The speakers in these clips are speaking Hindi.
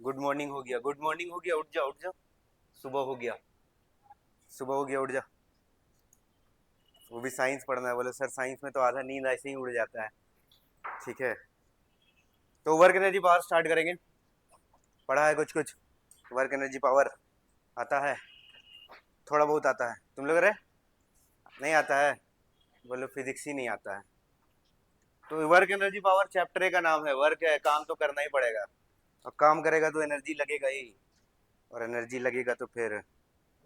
गुड मॉर्निंग हो गया, गुड मॉर्निंग हो गया, उठ जा उठ जा। सुबह हो गया, सुबह हो गया, उठ जा। वो भी साइंस पढ़ना है। बोले सर साइंस में तो आधा नींद ऐसे ही उड़ जाता है। ठीक है, तो वर्क एनर्जी पावर स्टार्ट करेंगे। पढ़ा है कुछ कुछ? वर्क एनर्जी पावर आता है? थोड़ा बहुत आता है। तुम लोग रे नहीं आता है? बोलो फिजिक्स ही नहीं आता है। तो वर्क एनर्जी पावर चैप्टर ए का नाम है। वर्क है, काम तो करना ही पड़ेगा, और काम करेगा तो एनर्जी लगेगा ही, और एनर्जी लगेगा तो फिर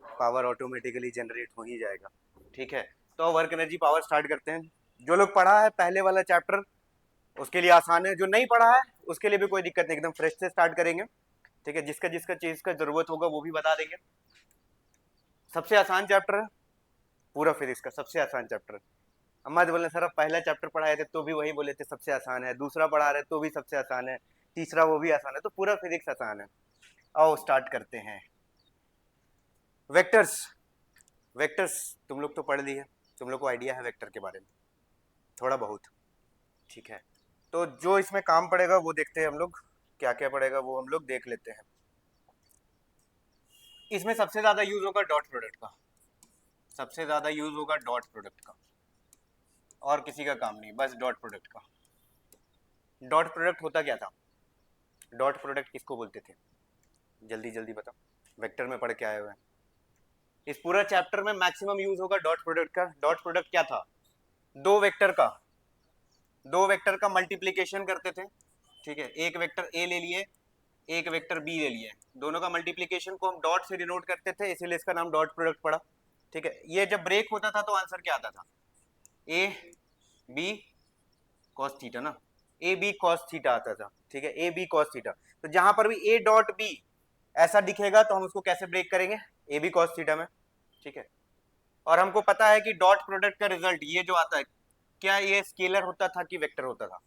पावर ऑटोमेटिकली जनरेट हो ही जाएगा। ठीक है, तो वर्क एनर्जी पावर स्टार्ट करते हैं। जो लोग पढ़ा है पहले वाला चैप्टर उसके लिए आसान है, जो नहीं पढ़ा है उसके लिए भी कोई दिक्कत नहीं, एकदम फ्रेश से स्टार्ट करेंगे। ठीक है, जिसका जिसका चीज का जरूरत होगा वो भी बता देंगे। सबसे आसान चैप्टर है पूरा फिजिक्स का, सबसे आसान चैप्टर। अम्मा तो बोले सर अब पहला चैप्टर पढ़ाए थे तो भी वही बोले थे सबसे आसान है, दूसरा पढ़ा रहे तो भी सबसे आसान है, तीसरा वो भी आसान है, तो पूरा फिजिक्स आसान है। आओ स्टार्ट करते हैं। वेक्टर्स, वेक्टर्स तुम लोग तो पढ़ लिए, तुम लोग को आइडिया है वेक्टर के बारे में थोड़ा बहुत। ठीक है, तो जो इसमें काम पड़ेगा वो देखते हैं हम लोग, क्या क्या पड़ेगा वो हम लोग देख लेते हैं। इसमें सबसे ज्यादा यूज होगा डॉट प्रोडक्ट का, सबसे ज्यादा यूज होगा डॉट प्रोडक्ट का, और किसी का काम नहीं, बस डॉट प्रोडक्ट का। डॉट प्रोडक्ट होता क्या था? डॉट प्रोडक्ट किसको बोलते थे? जल्दी जल्दी बताओ, वेक्टर में पढ़ के आए हुए हैं। इस पूरा चैप्टर में मैक्सिमम यूज होगा डॉट प्रोडक्ट का। डॉट प्रोडक्ट क्या था? दो वेक्टर का, दो वेक्टर का मल्टीप्लीकेशन करते थे। ठीक है, एक वेक्टर ए ले लिए, एक वेक्टर बी ले लिए, दोनों का मल्टीप्लीकेशन को हम डॉट से डिनोट करते थे, इसीलिए इसका नाम डॉट प्रोडक्ट पड़ा। ठीक है, ये जब ब्रेक होता था तो आंसर क्या आता था? ए बी कॉस थीटा ना, ए बी कॉस थीटा आता था। ठीक है, ए बी कॉस थीटा। तो जहां पर भी ए डॉट बी ऐसा दिखेगा तो हम उसको कैसे ब्रेक करेंगे? ए बी कॉस थीटा में। ठीक है, और हमको पता है कि डॉट प्रोडक्ट का रिजल्ट ये जो आता है, क्या ये स्केलर होता था कि वेक्टर होता था?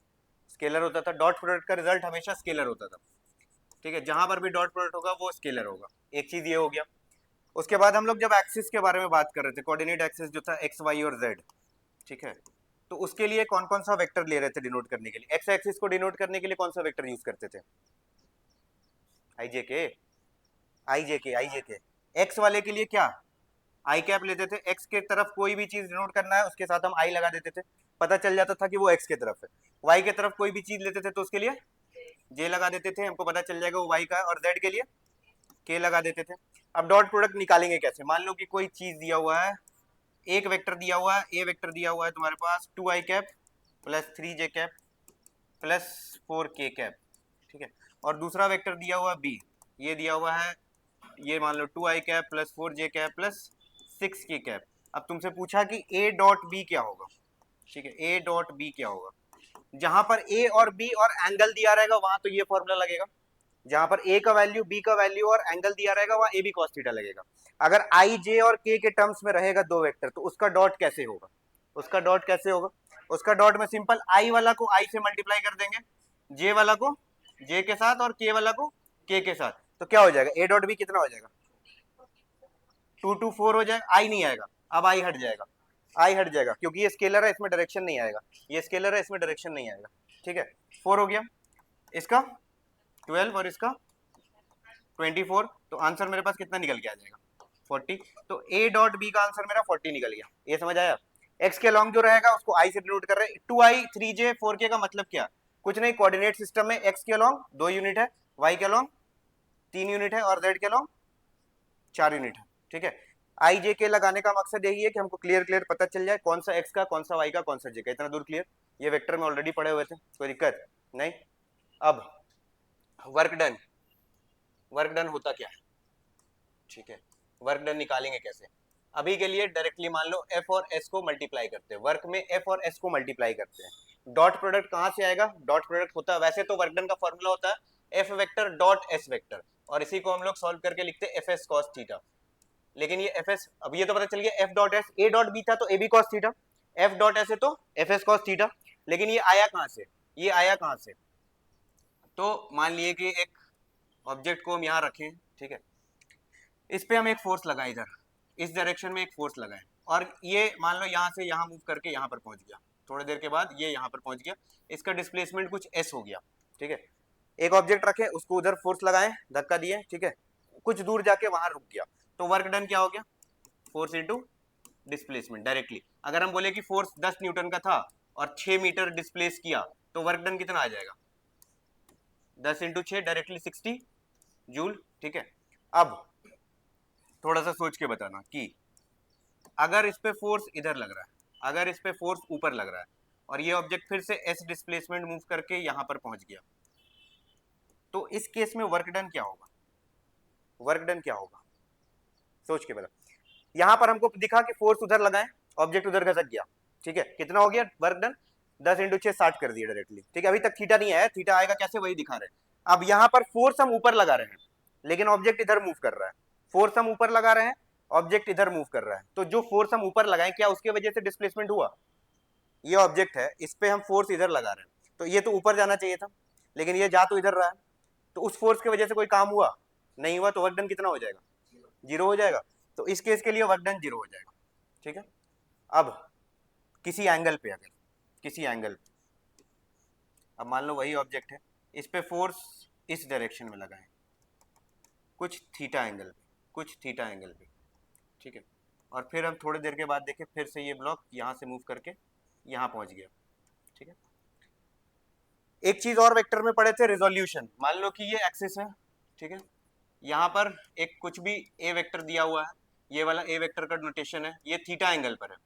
स्केलर होता था। डॉट प्रोडक्ट का रिजल्ट हमेशा स्केलर होता था। ठीक है, जहां पर भी डॉट प्रोडक्ट होगा वो स्केलर होगा। एक चीज ये हो गया। उसके बाद हम लोग जब एक्सिस के बारे में बात कर रहे थे, कोऑर्डिनेट एक्सिस जो था एक्स वाई और जेड, ठीक है, तो उसके लिए कौन कौन सा वेक्टर ले रहे थे डिनोट करने के लिए? एक्स एक्सिस को डिनोट करने के लिए कौन सा वेक्टर यूज करते थे? आई जे के, आई जे के, आई जे के। एक्स वाले के लिए क्या? आई कैप लेते थे। एक्स के तरफ कोई भी चीज डिनोट करना है उसके साथ हम आई लगा देते थे, पता चल जाता था कि वो एक्स के तरफ है। वाई के तरफ कोई भी चीज लेते थे तो उसके लिए जे लगा देते थे, हमको पता चल जाएगा वो वाई का है, और जेड के लिए के लगा देते थे। अब डॉट प्रोडक्ट निकालेंगे कैसे? मान लो कि कोई चीज दिया हुआ है, एक वेक्टर दिया हुआ है, ए वेक्टर दिया हुआ है तुम्हारे पास, 2i cap plus 3j cap plus 4k cap. ठीक है, और दूसरा वेक्टर दिया हुआ बी, ये दिया हुआ है, ये मान लो 2i cap plus 4j cap plus 6k cap. अब तुमसे पूछा कि ए डॉट बी क्या होगा? ठीक है, ए डॉट बी क्या होगा? जहां पर ए और बी और एंगल दिया रहेगा वहां तो ये फॉर्मूला लगेगा, जहां पर ए का वैल्यू, बी का वैल्यू और एंगल दिया रहेगा वहां ए बी कॉस थीटा लगेगा। अगर आई जे और के टर्म्स में रहेगा दो वेक्टर तो उसका डॉट कैसे होगा? उसका डॉट कैसे होगा? उसका डॉट में सिंपल आई वाला को आई से मल्टीप्लाई कर देंगे, जे वाला को जे के साथ और के वाला को के साथ, तो क्या हो जाएगा? ए डॉट बी कितना हो जाएगा? 2 2 4 हो जाएगा। आई नहीं आएगा, अब आई हट जाएगा, आई हट जाएगा क्योंकि ये स्केलर है, इसमें डायरेक्शन नहीं आएगा, ये स्केलर है इसमें डायरेक्शन नहीं आएगा। ठीक है, 4 हो गया, इसका 12 और इसका 24, तो आंसर मेरे पास कितना निकल के आ जाएगा? 40। तो ए डॉट बी का आंसर मेरा 40 निकल गया। ये समझ आया? एक्स के अलॉन्ग जो रहेगा उसको आई से डिनोट कर रहे हैं। 2i 3j 4k का मतलब क्या? कुछ नहीं, कोऑर्डिनेट सिस्टम में एक्स के अलॉन्ग 2 यूनिट है, वाई के अलॉन्ग 3 यूनिट है, और जेड के अलॉन्ग 4 यूनिट है। ठीक है, आई जे के लगाने का मकसद यही है कि हमको क्लियर क्लियर पता चल जाए कौन सा एक्स का, कौन सा वाई का, कौन सा जे का। इतना दूर क्लियर? ये वेक्टर में ऑलरेडी पढ़े हुए थे, कोई दिक्कत नहीं। अब वर्क डन, वर्क डन होता क्या है? ठीक है, वर्क डन निकालेंगे कैसे? अभी के लिए डायरेक्टली मान लो एफ और एस को मल्टीप्लाई करते हैं, वर्क में एफ और एस को मल्टीप्लाई करते हैं। डॉट प्रोडक्ट कहां से आएगा? डॉट प्रोडक्ट होता है, वैसे तो वर्क डन का फॉर्मूला होता है F vector dot S vector, और इसी को हम लोग सॉल्व करके लिखते हैं एफ एस कॉस थीटा। लेकिन ये एफ एस, अब ये तो पता चल गया F dot S, A dot B था तो A B cos theta, F dot S है तो एफ एस कॉस थीटा। लेकिन ये आया कहां से? ये आया कहां से? तो मान लिए कि एक ऑब्जेक्ट को हम यहाँ रखें, ठीक है, इस पे हम एक फोर्स लगाए, इधर इस डायरेक्शन में एक फोर्स लगाए, और ये मान लो यहाँ से यहाँ मूव करके यहाँ पर पहुंच गया, थोड़ी देर के बाद ये यहाँ पर पहुंच गया, इसका डिस्प्लेसमेंट कुछ एस हो गया। ठीक है, एक ऑब्जेक्ट रखे, उसको उधर फोर्स लगाए, धक्का दिए, ठीक है, कुछ दूर जाके वहां रुक गया, तो वर्क डन क्या हो गया, फोर्स इंटू डिस्प्लेसमेंट डायरेक्टली। अगर हम बोले कि फोर्स 10 न्यूटन का था और 6 मीटर डिस्प्लेस किया, तो वर्क डन कितना आ जाएगा, 10 इंटू 6 डायरेक्टली 60 जूल, ठीक है। अब थोड़ा सा सोच के बताना कि अगर इस पे फोर्स इधर लग रहा है, अगर इस पे फोर्स ऊपर लग रहा है, और ये ऑब्जेक्ट फिर से एस डिस्प्लेसमेंट मूव करके यहां पर पहुंच गया, तो इस केस में वर्क डन क्या होगा, वर्क डन क्या होगा, सोच के बता। यहां पर हमको दिखा कि फोर्स उधर लगाए, ऑब्जेक्ट उधर घसक गया, ठीक है, कितना हो गया वर्क डन, 10 इंटू 6 60 कर दिया डायरेक्टली, ठीक है। अभी तक थीटा नहीं आया, थीटा आएगा कैसे वही दिखा रहे हैं। अब यहां पर फोर्स हम ऊपर लगा रहे हैं, लेकिन ऑब्जेक्ट इधर मूव कर रहा है, फोर्स हम ऊपर लगा रहे हैं, ऑब्जेक्ट इधर मूव कर रहा है, तो जो फोर्स हम ऊपर लगाए क्या उसके वजह से डिस्प्लेसमेंट हुआ, ये ऑब्जेक्ट है, इस पे हम फोर्स इधर लगा रहे हैं, तो ये तो ऊपर जाना चाहिए था, लेकिन ये जा तो इधर रहा है, तो उस फोर्स की वजह से कोई काम हुआ नहीं हुआ, तो वर्क डन कितना हो जाएगा, जीरो हो जाएगा। तो इस केस के लिए वर्क डन जीरो हो जाएगा, ठीक है। अब किसी एंगल पे, अगर किसी एंगल पे, अब मान लो वही ऑब्जेक्ट है, इस पे फोर्स इस डायरेक्शन में लगा है, कुछ थीटा एंगल पे, कुछ थीटा एंगल पे, ठीक है, और फिर हम थोड़ी देर के बाद देखें फिर से ये ब्लॉक यहाँ से मूव करके यहाँ पहुँच गया, ठीक है। एक चीज और वेक्टर में पढ़े थे, रिजोल्यूशन। मान लो कि ये एक्सिस है, ठीक है, यहाँ पर एक कुछ भी ए वेक्टर दिया हुआ है, ये वाला ए वेक्टर का नोटेशन है, ये थीटा एंगल पर है,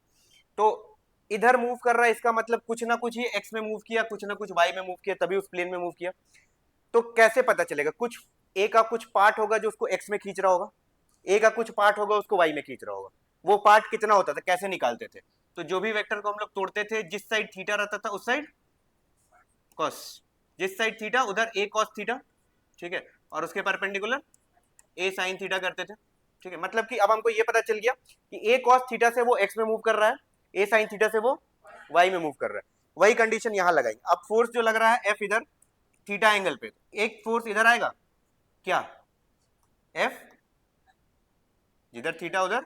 तो इधर मूव कर रहा है, इसका मतलब कुछ ना कुछ ये एक्स में मूव किया, कुछ ना कुछ वाई में मूव किया, तभी उस प्लेन में मूव किया। तो कैसे पता चलेगा, कुछ ए का कुछ पार्ट होगा जो उसको एक्स में खींच रहा होगा, ए का कुछ पार्ट होगा उसको वाई में खींच रहा होगा, वो पार्ट कितना होता था, कैसे निकालते थे, तो जो भी वेक्टर को हम लोग तोड़ते थे, जिस साइड थीटा रहता था उस साइड कॉस, जिस साइड थीटा उधर ए कॉस थीटा, ठीक है, और उसके परपेंडिकुलर ए साइन थीटा करते थे, ठीक है। मतलब कि अब हमको ये पता चल गया कि ए कॉस थीटा से वो एक्स में मूव कर रहा है, ए साइन थीटा से वो वाई में मूव कर रहा है, वही कंडीशन यहां लगाएंगे। अब फोर्स जो लग रहा है एफ इधर थीटा एंगल पे, एक फोर्स इधर आएगा क्या, एफ, जिधर थीटा उधर,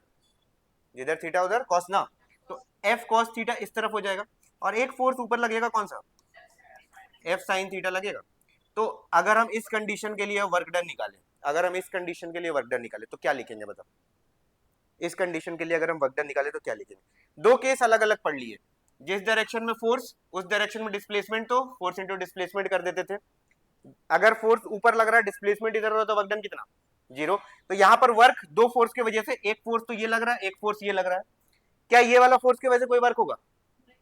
जिधर थीटा उधर कॉस ना, तो एफ कॉस थीटा इस तरफ हो जाएगा, और एक फोर्स ऊपर लगेगा कौन सा, एफ साइन थीटा लगेगा। तो अगर हम इस कंडीशन के लिए वर्क डन निकालें, अगर हम इस कंडीशन के लिए वर्क डन निकालें तो क्या लिखेंगे बताओ, इस कंडीशन के लिए अगर हम वर्क डन निकालें तो क्या लिखेंगे। दो केस अलग अलग पढ़ लिए, जिस डायरेक्शन में फोर्स उस डायरेक्शन में डिस्प्लेसमेंट, तो फोर्स इंटू डिस्प्लेसमेंट कर देते थे। अगर फोर्स ऊपर लग रहा है, डिस्प्लेसमेंट इधर हो रहा है, तो वर्क डन कितना, जीरो। तो यहाँ पर वर्क दो फोर्स की वजह से, एक फोर्स तो ये लग रहा है, एक फोर्स ये लग रहा है, क्या ये वाला फोर्स की वजह से कोई वर्क होगा,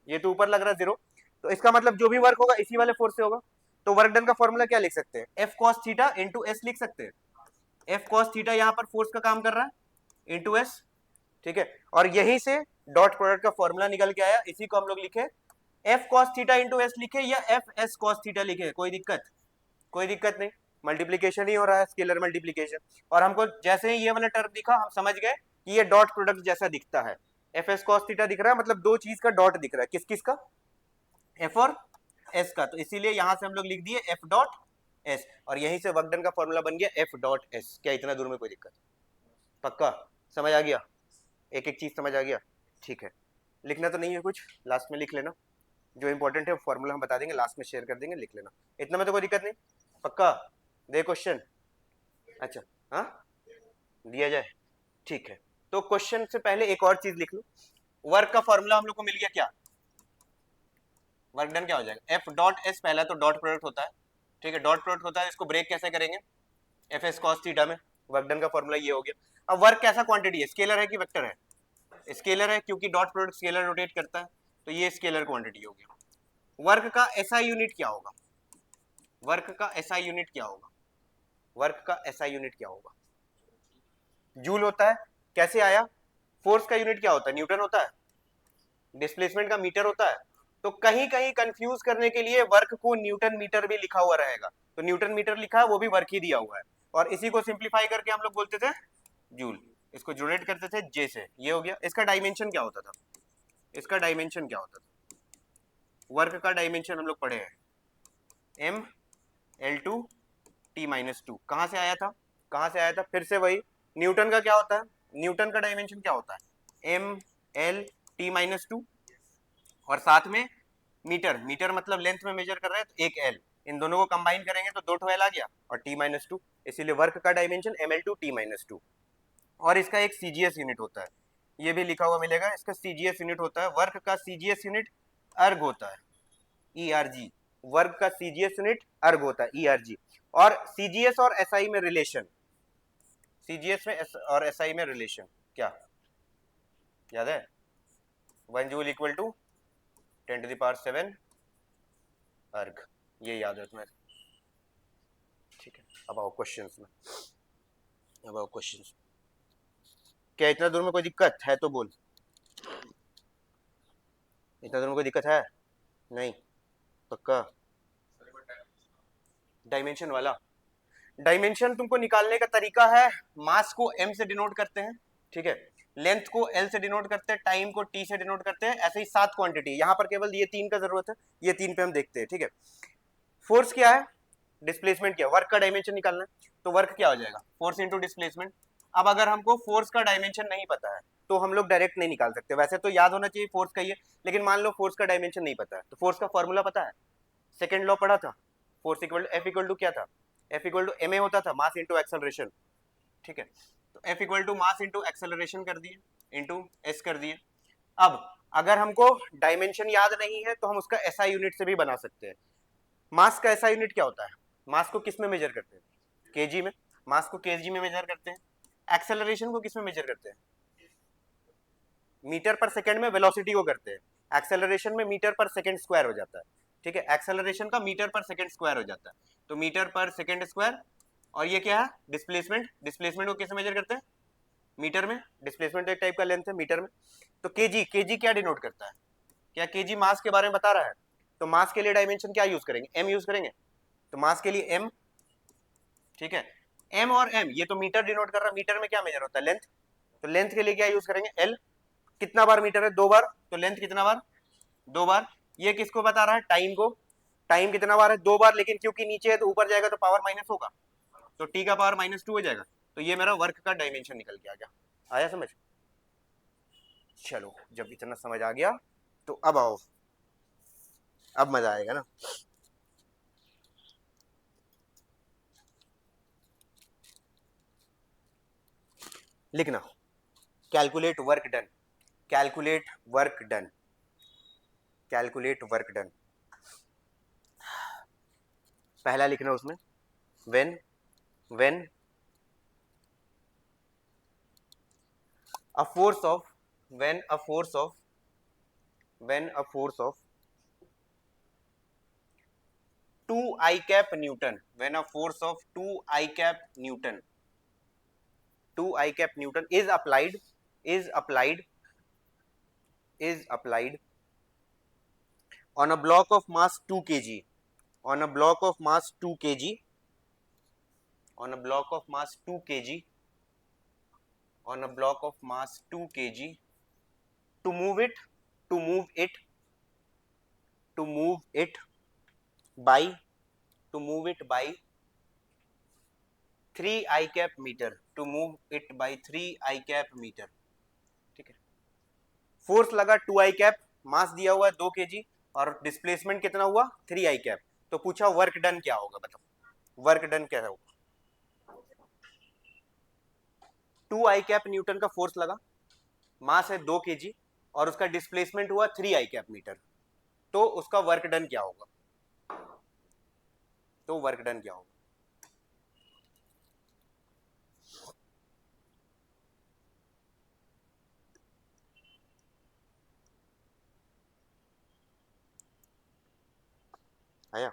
ये तो ऊपर लग रहा है जीरो, तो इसका मतलब जो भी वर्क होगा इसी वाले फोर्स से होगा। तो वर्क डन का फॉर्मूला क्या लिख सकते हैं, F cos theta into S लिख सकते हैं, एफ कॉस थीटा यहाँ पर फोर्स का काम कर रहा है इंटू एस, ठीक है, और यहीं से डॉट प्रोडक्ट का फॉर्मूला निकल के आया, इसी को हम लोग लिखे F cos theta into S लिखे या एफ एस कॉस थीटा लिखे, कोई दिक्कत, कोई दिक्कत नहीं, मल्टीप्लीकेशन ही हो रहा है, स्केलर मल्टीप्लीकेशन। और हमको जैसे ही ये वाला टर्म दिखा हम समझ गए कि ये डॉट प्रोडक्ट जैसा दिखता है, एफ एस कॉस थीटा दिख रहा है, मतलब दो चीज का डॉट दिख रहा है, किस किस का, एफ और एस का, तो इसीलिए यहां से हम लोग लिख दिए एफ डॉट एस, और यहीं से वर्क डन का फॉर्मूला बन गया एफ डॉट एस। क्या इतना दूर में कोई दिक्कत, पक्का समझ आ गया, एक एक चीज समझ आ गया, ठीक है। लिखना तो नहीं है कुछ, लास्ट में लिख लेना, जो इंपॉर्टेंट है फॉर्मूला हम बता देंगे, लास्ट में शेयर कर देंगे, लिख लेना, इतना में तो कोई दिक्कत नहीं, पक्का दे क्वेश्चन, अच्छा हाँ दिया जाए, ठीक है। तो क्वेश्चन से पहले एक और चीज लिख लो, वर्क का फॉर्मूला हम लोग को मिल गया, क्या वर्क डन क्या हो जाएगा, एफ डॉट एस, पहला तो डॉट प्रोडक्ट होता है, ठीक है, डॉट प्रोडक्ट होता है, इसको ब्रेक कैसे करेंगे, एफ एस कॉस थीटा में, वर्क डन का फॉर्मूला ये हो गया। अब वर्क कैसा क्वांटिटी है, स्केलर है कि वेक्टर है, स्केलर है, क्योंकि डॉट प्रोडक्ट स्केलर रोटेट करता है, तो ये स्केलर क्वांटिटी हो गया। वर्क का एसआई यूनिट क्या होगा, वर्क का एसआई यूनिट क्या होगा, वर्क का एसआई यूनिट क्या होगा, जूल होता है, कैसे आया, फोर्स का यूनिट क्या होता है, न्यूटन होता है, डिस्प्लेसमेंट का मीटर होता है, तो कहीं कहीं कंफ्यूज करने के लिए वर्क को न्यूटन मीटर भी लिखा हुआ रहेगा, तो न्यूटन मीटर लिखा है वो भी वर्क ही दिया हुआ है, और इसी को सिंप्लीफाई करके हम लोग बोलते थे जूल, इसको जोनेट करते थे जे से, ये हो गया। इसका डायमेंशन क्या होता था, इसका डायमेंशन क्या होता था, वर्क का डायमेंशन हम लोग पढ़े हैं M L two T minus two, कहाँ से आया था, कहाँ से आया था, फिर से वही, न्यूटन का क्या होता है, न्यूटन का डायमेंशन क्या होता है, M L T minus two, और साथ में मीटर, मीटर मतलब लेंथ में मेजर कर रहे हैं तो एक एल, इन दोनों को कंबाइन करेंगे तो 2 l आ गया और t-2, इसीलिए वर्क का डायमेंशन ml2 t-2। और इसका एक CGS यूनिट होता है, ये भी लिखा हुआ मिलेगा, इसका CGS यूनिट होता है, वर्क का CGS यूनिट अर्ग होता है, ERG। वर्क का CGS यूनिट अर्ग होता है, ERG। और CGS और SI में रिलेशन, CGS में और SI में रिलेशन क्या याद है? 1 जूल इक्वल टू 10⁷ अर्ग, ये याद है तुम्हें? ठीक है, अब आओ क्वेश्चंस में, अब आओ क्वेश्चंस। क्या इतना दूर में कोई दिक्कत है तो बोल, इतना दूर में कोई दिक्कत है? नहीं पक्का? डायमेंशन वाला, डायमेंशन तुमको निकालने का तरीका है, मास को m से डिनोट करते हैं, ठीक है, लेंथ को l से डिनोट करते हैं, टाइम को t से डिनोट करते हैं, ऐसे ही 7 क्वांटिटी, यहाँ पर केवल ये 3 का जरूरत है, ये 3 पे हम देखते हैं, ठीक है। फोर्स क्या है, डिस्प्लेसमेंट क्या, वर्क का डायमेंशन निकालना है, तो वर्क क्या हो जाएगा, फोर्स इंटू डिस्प्लेसमेंट। अब अगर हमको फोर्स का डायमेंशन नहीं पता है तो हम लोग डायरेक्ट नहीं निकाल सकते, वैसे तो याद होना चाहिए फोर्स का ही है, लेकिन मान लो फोर्स का डायमेंशन नहीं पता है, तो फोर्स का फॉर्मूला पता है, सेकेंड लॉ पढ़ा था, force equal to F equal to क्या था, F इक्वल टू ma होता था, मास इंटू एक्सेलरेशन, ठीक है, तो F equal to mass into acceleration कर दिए, इंटू s कर दिए। अब अगर हमको डायमेंशन याद नहीं है तो हम उसका SI यूनिट से भी बना सकते हैं। मास का SI यूनिट क्या होता है, मास को किस में मेजर करते हैं, केजी में, मास को केजी में मेजर करते हैं। एक्सेलरेशन को किस में मेजर करते हैं, मीटर पर सेकंड में वेलोसिटी को करते हैं, एक्सेलरेशन में मीटर पर सेकंड स्क्वायर हो जाता है, ठीक है, एक्सेलरेशन का मीटर पर सेकंड स्क्वायर हो जाता है, तो मीटर पर सेकंड स्क्वायर। और ये क्या है, डिस्प्लेसमेंट, डिस्प्लेसमेंट को कैसे मेजर करते हैं, मीटर में, डिस्प्लेसमेंट एक टाइप का लेंथ है मीटर में। तो केजी, केजी क्या डिनोट करता है, क्या केजी मास के बारे में बता रहा है, तो मास के लिए डायमेंशन क्या यूज करेंगे, एम यूज करेंगे, तो मास के लिए एम, ठीक है, एम और एम ये तो मीटर डिनोट कर रहा है, मीटर में क्या मेजर होता है, लेंथ, तो लेंथ के लिए क्या यूज करेंगे, एल। कितना बार मीटर है, 2 बार, तो लेंथ कितना बार, 2 बार। ये किसको बता रहा है, टाइम को, टाइम कितना बार है, 2 बार, लेकिन क्योंकि नीचे है तो ऊपर जाएगा तो पावर माइनस होगा, तो टी का पावर -2 हो जाएगा, तो ये मेरा वर्क का डायमेंशन निकल के आ गया। आया समझ? चलो जब इतना समझ आ गया तो अब आओ, अब मजा आएगा ना। लिखना, calculate work done, calculate work done, calculate work done. पहला लिखना उसमें, when, when a force of, when a force of, when a force of 2 I cap Newton, when a force of 2 I cap Newton, 2 I cap Newton is applied, is applied, is applied on a block of mass 2 kg, on a block of mass 2 kg, on a block of mass 2 kg, on a block of mass 2 kg, to move it, to move it, to move it by, to move it by 3 I cap meter, to move it by 3 I cap meter, ठीक है। फोर्स लगा 2 I cap, मास दिया हुआ है 2 kg, और डिस्प्लेसमेंट कितना हुआ 3 I cap, तो पूछा वर्क डन क्या होगा, बताओ वर्क डन क्या होगा। 2 I cap न्यूटन का फोर्स लगा, मास है 2 kg, और उसका डिस्प्लेसमेंट हुआ 3 I cap मीटर, तो उसका वर्क डन क्या होगा, तो वर्क डन क्या होगा। आया?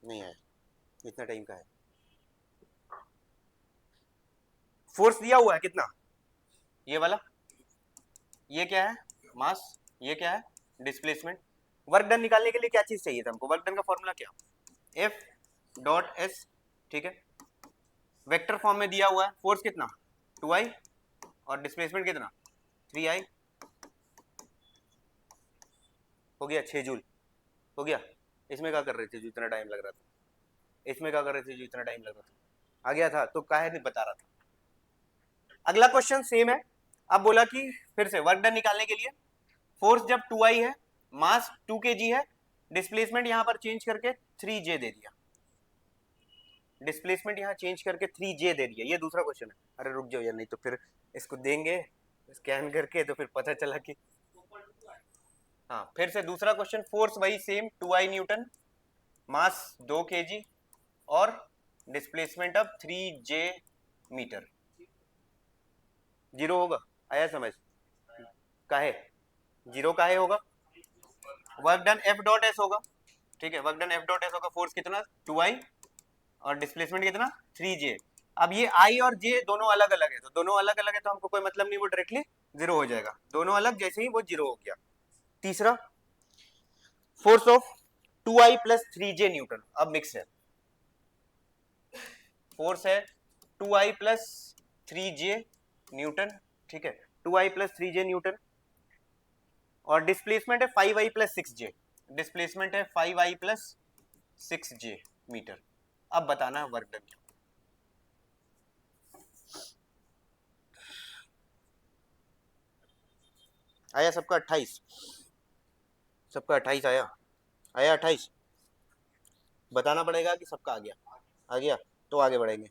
नहीं आया, इतना टाइम का है। फोर्स दिया हुआ है कितना, ये वाला, ये क्या है मास, ये क्या है डिस्प्लेसमेंट। वर्क डन निकालने के लिए क्या चीज चाहिए था हमको, वर्क डन का फॉर्मूला क्या, F डॉट S, ठीक है, वेक्टर फॉर्म में दिया हुआ है, फोर्स कितना 2I और डिस्प्लेसमेंट कितना 3I, हो गया 6 जूल, हो गया। इसमें क्या कर रहे थे जो इतना टाइम लग रहा था, इसमें क्या कर रहे थे जो इतना टाइम लग रहा था, आ गया था तो काहे नहीं बता रहा था। अगला क्वेश्चन सेम है, अब बोला कि फिर से वर्क डन निकालने के लिए फोर्स जब 2i है, मास 2 kg है, डिस्प्लेसमेंट यहां पर चेंज करके 3j दे दिया, डिस्प्लेसमेंट यहां चेंज करके 3j दे दिया। ये दूसरा क्वेश्चन है। अरे रुक जाओ यार, नहीं तो फिर इसको देंगे स्कैन करके तो फिर पता चला कि हाँ। फिर से दूसरा क्वेश्चन, फोर्स वही सेम 2i न्यूटन, मास 2 kg और डिस्प्लेसमेंट अब 3j मीटर। जीरो होगा, आया समझ? काहे जीरो काहे होगा? Work done F dot S होगा, ठीक है, work done F dot S होगा। फोर्स कितना 2i और डिस्प्लेसमेंट कितना 3j। अब ये i और j दोनों अलग अलग है, तो दोनों अलग अलग है तो हमको कोई मतलब नहीं, वो डायरेक्टली जीरो हो जाएगा। दोनों अलग जैसे ही वो जीरो हो गया। तीसरा, force of 2i plus 3j Newton, अब मिक्स है। फोर्स है 2i प्लस 3j न्यूटन, ठीक है, 2i प्लस 3j न्यूटन और डिस्प्लेसमेंट है 5i प्लस 6j, डिस्प्लेसमेंट है 5i प्लस 6j मीटर। अब बताना वर्क डन क्या। आया सबका 28? सबका 28 आया? आया 28? बताना पड़ेगा कि सबका आ गया। आ गया तो आगे बढ़ेंगे।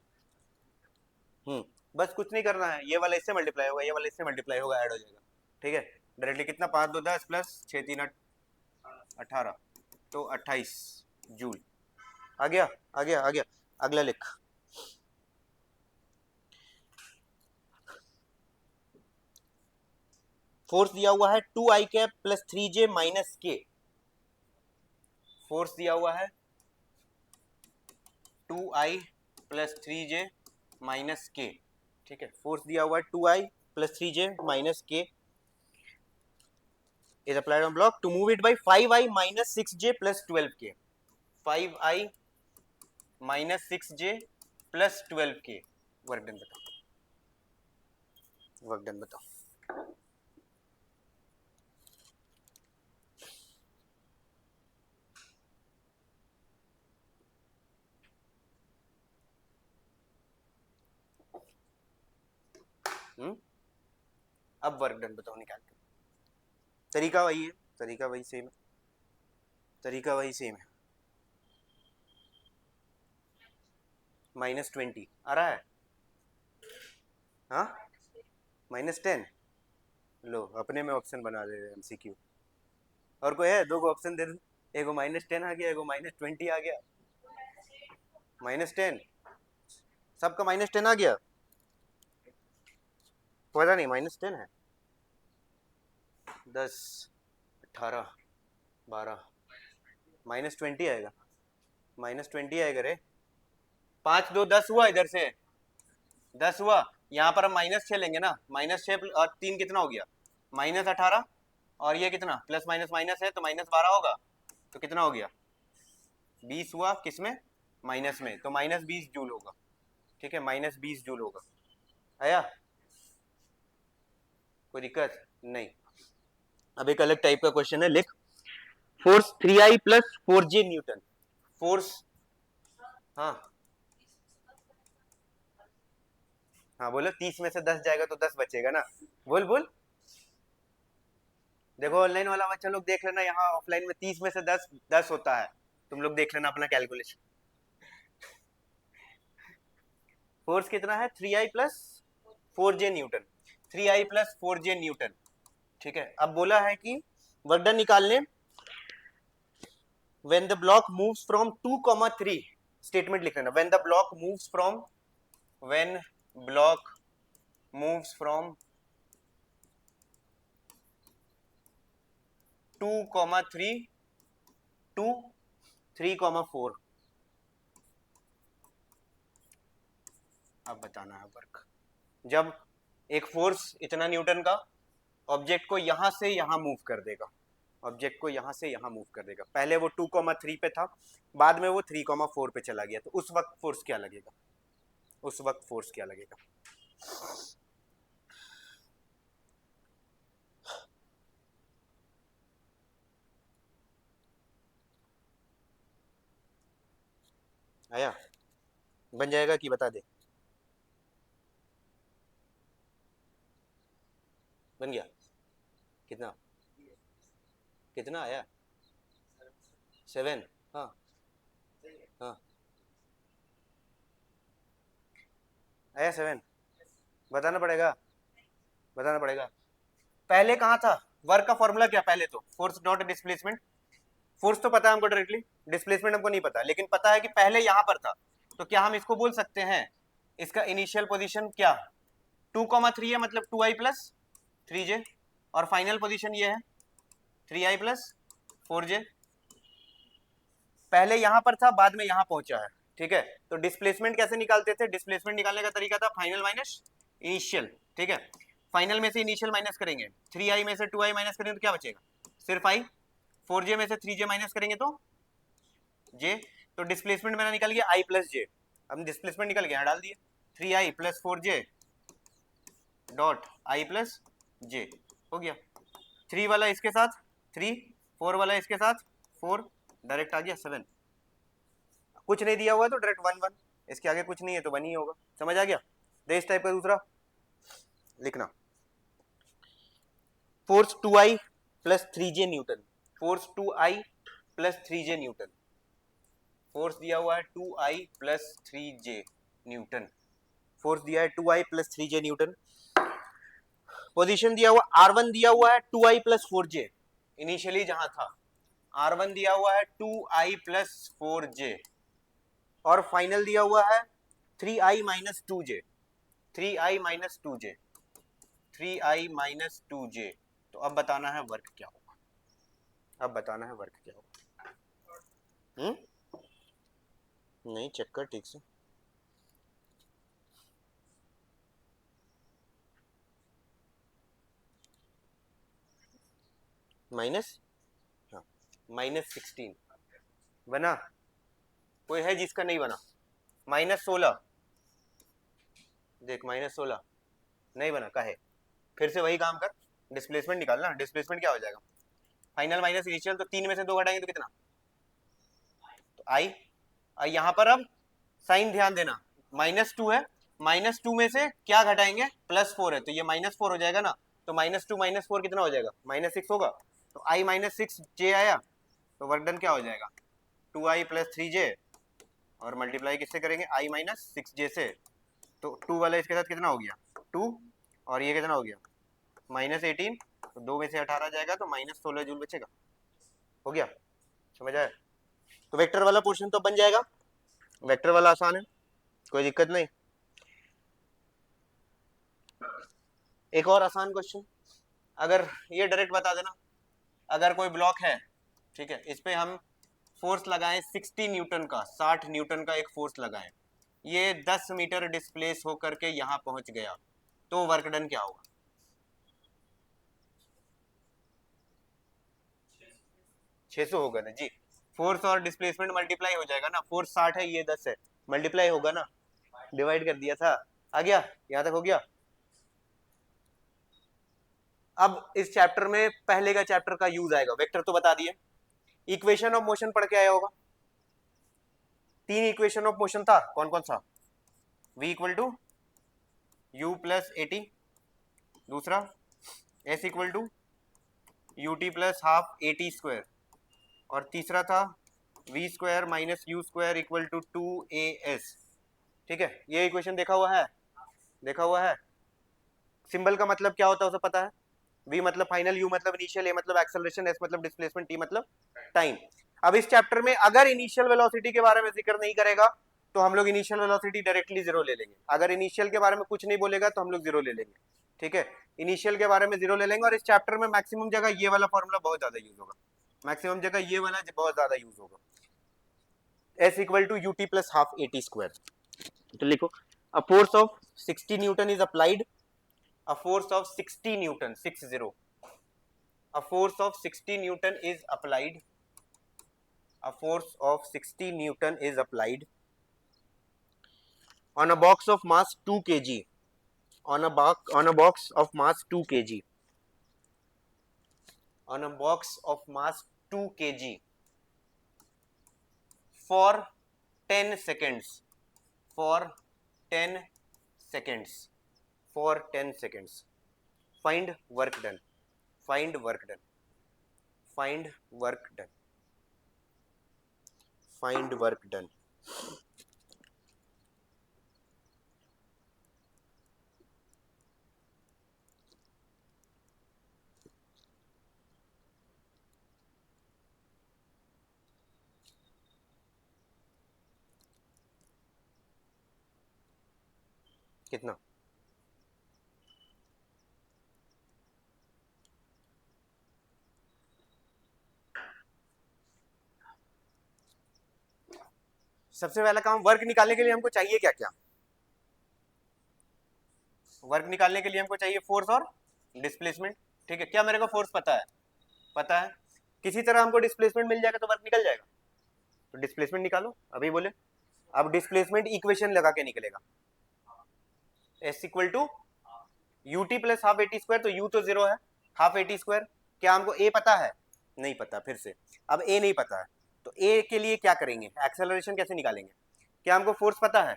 बस कुछ नहीं करना है, ये वाला इससे मल्टीप्लाई होगा, ये वाला इससे मल्टीप्लाई होगा, ऐड हो जाएगा, ठीक है। डायरेक्टली कितना, 5 2 10 प्लस 6 3 18, तो 28 जूल। आ गया आ गया आ गया। अगला लिख, फोर्स दिया हुआ है 2i cap plus 3j minus के। फोर्स दिया हुआ है 2i प्लस 3j माइनस के, ठीक है। फोर्स दिया हुआ है 2i प्लस 3j माइनस के is applied on block to move it by 5i minus 6j plus 12k, 5i minus 6j plus 12k। Work done बताओ, वर्क डन बताओ। अब वर्क डन बताओ निकाल के। तरीका वही है, तरीका वही सेम है, तरीका वही सेम है। -20 आ रहा है, हाँ, -10। लो अपने में ऑप्शन बना दे रहे MCQ। और कोई है? दो को ऑप्शन दे दो, एगो -10 आ गया, एगो -20 आ गया। -10, सबका -10 आ गया, पता नहीं -10 है। 10 18 12 -20 आएगा, -20 आएगा रे। 5 2 10 हुआ, इधर से 10 हुआ, यहाँ पर हम -6 लेंगे ना, -6 और 3 कितना हो गया, -18, और ये कितना प्लस माइनस माइनस है तो -12 होगा, तो कितना हो गया 20 हुआ, किसमें माइनस में, तो -20 जूल होगा, ठीक है, -20 जूल होगा। आया कोई दिक्कत नहीं। अब एक अलग टाइप का क्वेश्चन है, लिख, force 3i plus 4j Newton. Force, हाँ हाँ बोलो, 30 में से 10 जाएगा तो 10 बचेगा ना, बोल बोल। देखो ऑनलाइन वाला बच्चा लोग देख लेना, यहाँ ऑफलाइन में 30 में से 10 10 होता है, तुम लोग देख लेना अपना कैलकुलेशन। फोर्स कितना है 3i plus 4j Newton, 3i plus 4j Newton, ठीक है। अब बोला है कि वर्क डन निकालने when the block moves from 2, 3, statement लिख लेना, when the block moves from, when block moves from 2, 3 to 3, 4। अब बताना है वर्क, जब एक फोर्स इतना न्यूटन का ऑब्जेक्ट को यहां से यहां मूव कर देगा, ऑब्जेक्ट को यहां से यहां मूव कर देगा, पहले वो 2, 3 पे था, बाद में वो 3, 4 पे चला गया, तो उस वक्त फोर्स क्या लगेगा, उस वक्त फोर्स क्या लगेगा। आया, बन जाएगा कि बता दे। बन गया? कितना कितना आया? 7। हाँ हाँ आया 7। बताना पड़ेगा, बताना पड़ेगा। पहले कहाँ था वर्क का फॉर्मूला? क्या पहले तो फोर्स डॉट डिस्प्लेसमेंट। फोर्स तो पता है हमको डायरेक्टली, डिस्प्लेसमेंट हमको नहीं पता, लेकिन पता है कि पहले यहां पर था। तो क्या हम इसको बोल सकते हैं, इसका इनिशियल पोजीशन क्या 2,3 है, मतलब 2i प्लस 3j, और फाइनल पोजीशन ये है 3i प्लस 4j। पहले यहां पर था, बाद में यहां पहुंचा है। ठीक है, तो डिस्प्लेसमेंट कैसे निकालते थे? डिस्प्लेसमेंट निकालने का तरीका था फाइनल माइनस इनिशियल। ठीक है, फाइनल में से इनिशियल माइनस करेंगे, 3i में से 2i माइनस करेंगे तो क्या बचेगा? सिर्फ i। 4j में से 3j माइनस करेंगे तो j। तो डिस्प्लेसमेंट मेरा निकल गया i प्लस j। अब डिस्प्लेसमेंट निकल गया, डाल दिए 3i plus 4j dot i plus j। हो गया। 3 वाला इसके साथ 3, 4 वाला इसके साथ 4, डायरेक्ट आ गया 7। कुछ नहीं दिया हुआ है तो डायरेक्ट 1 1, इसके आगे कुछ नहीं है तो 1 ही होगा। समझ आ गया? दे इस टाइप का दूसरा लिखना, force 2i plus 3j Newton. Force 2i plus 3j Newton. Force दिया हुआ है 2i plus 3j Newton. Force दिया है 2i plus 3j Newton. Position दिया हुआ r1 दिया हुआ है 2i प्लस 4j, इनिशियली जहां था r1 दिया हुआ है 2i प्लस 4j, और फाइनल दिया हुआ है 3i minus 2j, 3i minus 2j, 3i minus 2j। तो अब बताना है वर्क क्या होगा, अब बताना है वर्क क्या होगा। नहीं चेक कर ठीक से। माइनस, हाँ -16 बना? कोई है जिसका नहीं बना? -16, देख -16 नहीं बना का है। फिर से वही काम कर, डिस्प्लेसमेंट निकालना। डिस्प्लेसमेंट क्या हो जाएगा? फाइनल माइनस इनिशियल, तो 3 में से 2 घटाएंगे तो कितना? तो आई। यहाँ पर अब साइन ध्यान देना, -2 है, -2 में से क्या घटाएंगे? +4 है, तो ये -4 हो जाएगा ना। तो -2 -4 कितना हो जाएगा? -6 होगा। तो i -6j आया, तो वर्क डन क्या हो जाएगा? 2i प्लस 3j, और मल्टीप्लाई किससे करेंगे? i -6j से। तो 2 वाला इसके साथ कितना हो गया? 2, और ये कितना हो गया? -18, तो 2 में से 18 जाएगा तो -16 जूल बचेगा। हो गया? समझ आया? तो वेक्टर वाला पोर्शन तो बन जाएगा, वेक्टर वाला आसान है, कोई दिक्कत नहीं। एक और आसान क्वेश्चन, अगर ये डायरेक्ट बता देना, अगर कोई ब्लॉक है, ठीक है, इस पे हम फोर्स लगाएं 60 न्यूटन का, 60 न्यूटन का एक फोर्स लगाएं, ये 10 मीटर डिस्प्लेस होकर के यहाँ पहुंच गया, तो वर्क डन क्या होगा? 600 होगा ना जी। फोर्स और डिस्प्लेसमेंट मल्टीप्लाई हो जाएगा ना, फोर्स 60 है, ये 10 है, मल्टीप्लाई होगा ना, डिवाइड कर दिया था। आ गया? यहाँ तक हो गया? अब इस चैप्टर में पहले का चैप्टर का यूज आएगा, वेक्टर तो बता दिए, इक्वेशन ऑफ मोशन पढ़ के आया होगा। 3 इक्वेशन ऑफ मोशन था, कौन कौन सा? v equal to u plus a t, दूसरा s equal to u t plus half a t square, और तीसरा था v square minus u square equal to 2as। ठीक है, ये इक्वेशन देखा हुआ है? देखा हुआ है? सिंबल का मतलब क्या होता है उसे पता है? v मतलब फाइनल, u मतलब इनिशियल, a मतलब एक्सेलरेशन, s मतलब डिस्प्लेसमेंट, t मतलब टाइम। अब इस चैप्टर में अगर इनिशियल वेलोसिटी के बारे में जिक्र नहीं करेगा तो हम लोग इनिशियल वेलोसिटी डायरेक्टली 0 ले लेंगे, अगर इनिशियल के बारे में कुछ नहीं बोलेगा तो हम लोग 0 ले लेंगे। ठीक है, इनिशियल के बारे में 0 ले लेंगे, और इस चैप्टर में मैक्सिमम जगह ये वाला फॉर्मूला बहुत ज्यादा यूज होगा, मैक्सिमम जगह ये वाला बहुत ज्यादा यूज होगा, s equal to u t plus half a t square. तो लिखो, a force of 60 newton is applied, a force of 60 newton, 60, a force of 60 newton is applied, a force of 60 newton is applied on a box of mass 2 kg, on a box of mass 2 kg, on a box of mass 2 kg for 10 seconds, for 10 seconds, for 10 seconds, find work done, find work done, find work done, find work done. कितना? सबसे पहला काम, वर्क निकालने के लिए हमको चाहिए क्या क्या? वर्क निकालने के लिए हमको चाहिए फोर्स और डिस्प्लेसमेंट। ठीक है, क्या मेरे को फोर्स पता है? पता है। किसी तरह हमको डिस्प्लेसमेंट मिल जाएगा तो वर्क निकल जाएगा। तो डिस्प्लेसमेंट निकालो, अभी बोले। अब डिस्प्लेसमेंट इक्वेशन लगा के निकलेगा, s equal to u t plus half a t square. तो यू तो जीरो है, हाफ ए टी स्क्वायर। क्या हमको ए पता है? नहीं पता। फिर से अब ए नहीं पता है तो ए के लिए क्या करेंगे? एक्सेलरेशन कैसे निकालेंगे? क्या हमको फोर्स पता है?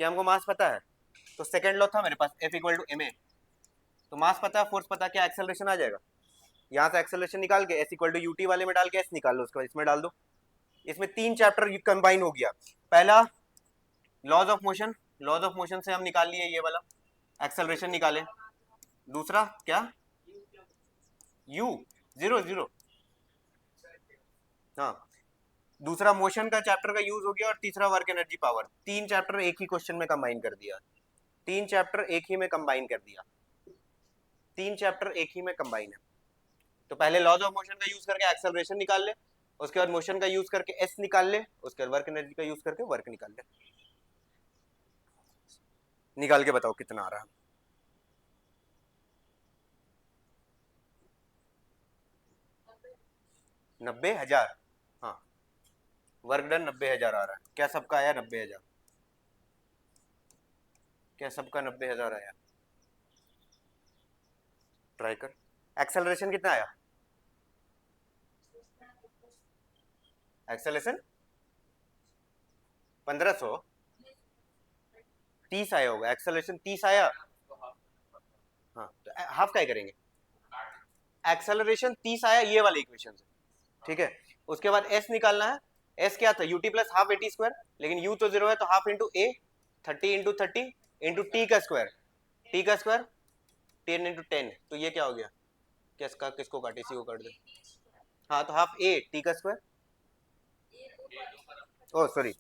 क्या हमको मास पता है? तो सेकंड लॉ था मेरे पास, F equal to m a. तो मास पता है, फोर्स पता है, क्या एक्सेलरेशन आ जाएगा? यहाँ से एक्सेलरेशन निकाल के एस इक्वल टू यूटी वाले में डाल के एस निकाल लो, उसके बाद इसमें डाल दो। इसमें तीन चैप्टर कंबाइन हो गया। पहला laws of motion, laws of motion से हम निकाल लिए ये वाला, एक्सेलरेशन निकाले। दूसरा क्या? You, zero zero. हाँ, दूसरा मोशन का चैप्टर का यूज हो गया, और तीसरा वर्क एनर्जी पावर। तीन चैप्टर एक ही क्वेश्चन में कंबाइन कर दिया, तीन चैप्टर एक ही में कंबाइन कर दिया, तीन चैप्टर एक ही में कंबाइन है। तो पहले लॉज ऑफ मोशन का यूज करके एक्सेलरेशन निकाल ले, उसके बाद मोशन का यूज करके एस निकाल ले, उसके बाद वर्क एनर्जी का यूज करके वर्क निकाल ले। निकाल के बताओ कितना आ रहा है। 90,000। हाँ, वर्क डन 90,000 आ रहा है। क्या सबका आया 90,000? क्या सबका 90,000 आया? ट्राई कर। एक्सेलरेशन कितना आया? एक्सेलरेशन 1500, 30 आया होगा। एक्सेलरेशन 30 आया। हाँ, तो हाफ क्या करेंगे? एक्सेलरेशन 30 आया ये वाले इक्वेशन से। ठीक है, उसके बाद एस निकालना है। एस क्या था? UT plus half a t square, लेकिन यू तो जीरो है, तो हाफ इंटू ए, 30 इंटू 30 इंटू टी का स्क्वायर, टी का स्क्वायर 10 इंटू 10। तो ये क्या हो गया? किसका किसको काटे? इसी को काट दे। हाँ, तो हाफ ए टी का स्क्वायर। ओ सॉरी,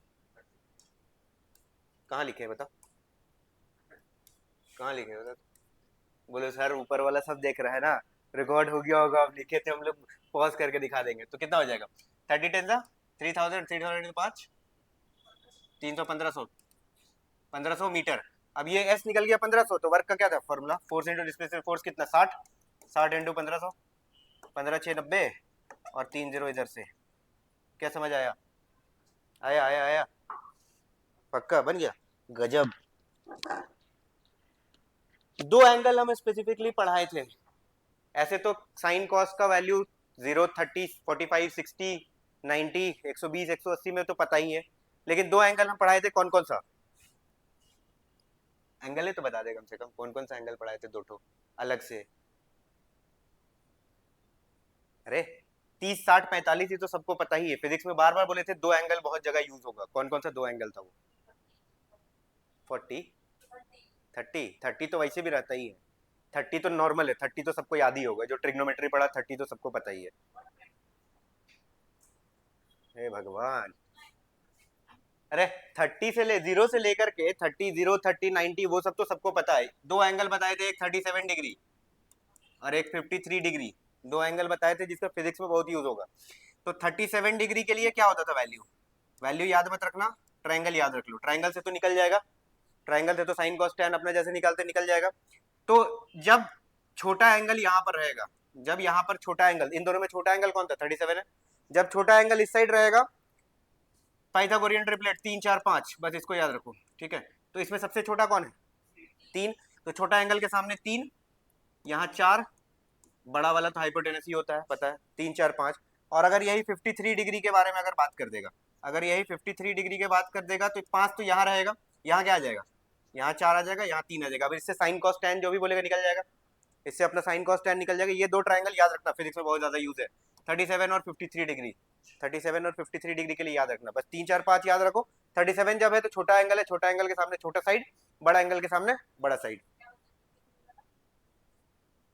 कहाँ लिखे हैं बता? कहाँ लिखे हैं बता? बोले सर ऊपर वाला सब देख रहा है ना, रिकॉर्ड हो गया होगा, अब लिखे थे हम लोग, पॉज करके दिखा देंगे। तो कितना हो जाएगा? 30 10 था 3000, 3000 5, 300, 1500, 1500 मीटर। अब ये एस निकल गया 1500, तो वर्क का क्या था formula? Force into displacement. Force कितना? 60, 60 इंटू 1500, 15 6 90, और 3 जीरो इधर से। क्या समझ आया? आया आया आया, पक्का बन गया। गजब। दो एंगल हम स्पेसिफिकली पढ़ाए थे। ऐसे तो साइन कॉस का वैल्यू 0, 30, 45, 60, 90, 120, 180 में तो पता ही है। लेकिन दो एंगल हम पढ़ाए थे, कौन कौन सा एंगल है तो बता दे कम से कम, कौन कौन सा एंगल पढ़ाए थे दो ठो अलग से? अरे 30, 60, 45 ये तो सबको पता ही है। फिजिक्स में बार बार बोले थे दो एंगल बहुत जगह यूज होगा। कौन कौन सा दो एंगल था वो? 40, 30, 30 तो वैसे भी रहता ही है। 30 तो नॉर्मल है, 30 तो सबको याद ही होगा, जो ट्रिग्नोमेट्री पढ़ा 30 तो सबको पता ही है। हे भगवान, अरे 30 से ले, जीरो से लेकर के 30, 0, 30, 90 वो सब तो सबको पता है। दो एंगल बताए थे, एक 37 डिग्री और एक 53 डिग्री। दो एंगल बताए थे जिसका फिजिक्स में बहुत यूज होगा। तो 37 डिग्री के लिए क्या होता था वैल्यू? वैल्यू याद मत रखना, ट्रायंगल याद रख लो। ट्रायंगल से तो निकल जाएगा, ट्रायंगल से तो साइन कॉस टैन अपना जैसे निकालते निकल जाएगा। तो जब छोटा एंगल यहाँ पर रहेगा, जब यहाँ पर छोटा एंगल, इन दोनों में छोटा एंगल कौन था? 37 है। जब छोटा एंगल इस साइड रहेगा, पाइथागोरियन ट्रिपलेट 3 4 5, बस इसको याद रखो। ठीक है, तो इसमें सबसे छोटा कौन है? 3। तो छोटा एंगल के सामने 3, यहाँ 4, बड़ा वाला तो हाइपोटेनस ही होता है, पता है, 3 4 5। और अगर यही 53 डिग्री के बारे में अगर बात कर देगा, अगर यही 53 डिग्री के बात कर देगा, तो 5 तो यहाँ रहेगा, यहाँ क्या आ जाएगा? यहाँ 4 आ जाएगा, यहाँ 3 आ जाएगा। अब इससे साइन कॉस टैन जो भी बोलेगा निकल जाएगा। इससे अपना साइन कॉस tan निकल जाएगा। ये दो ट्राइंगल याद रखना, फिजिक्स में बहुत ज्यादा यूज है, 37 और 53 डिग्री, 37 और 53 डिग्री के लिए याद रखना, बस 3 4 5 याद रखो। 37 जब है तो छोटा एंगल है, छोटा एंगल के सामने छोटा साइड, बड़ा एंगल के सामने बड़ा साइड,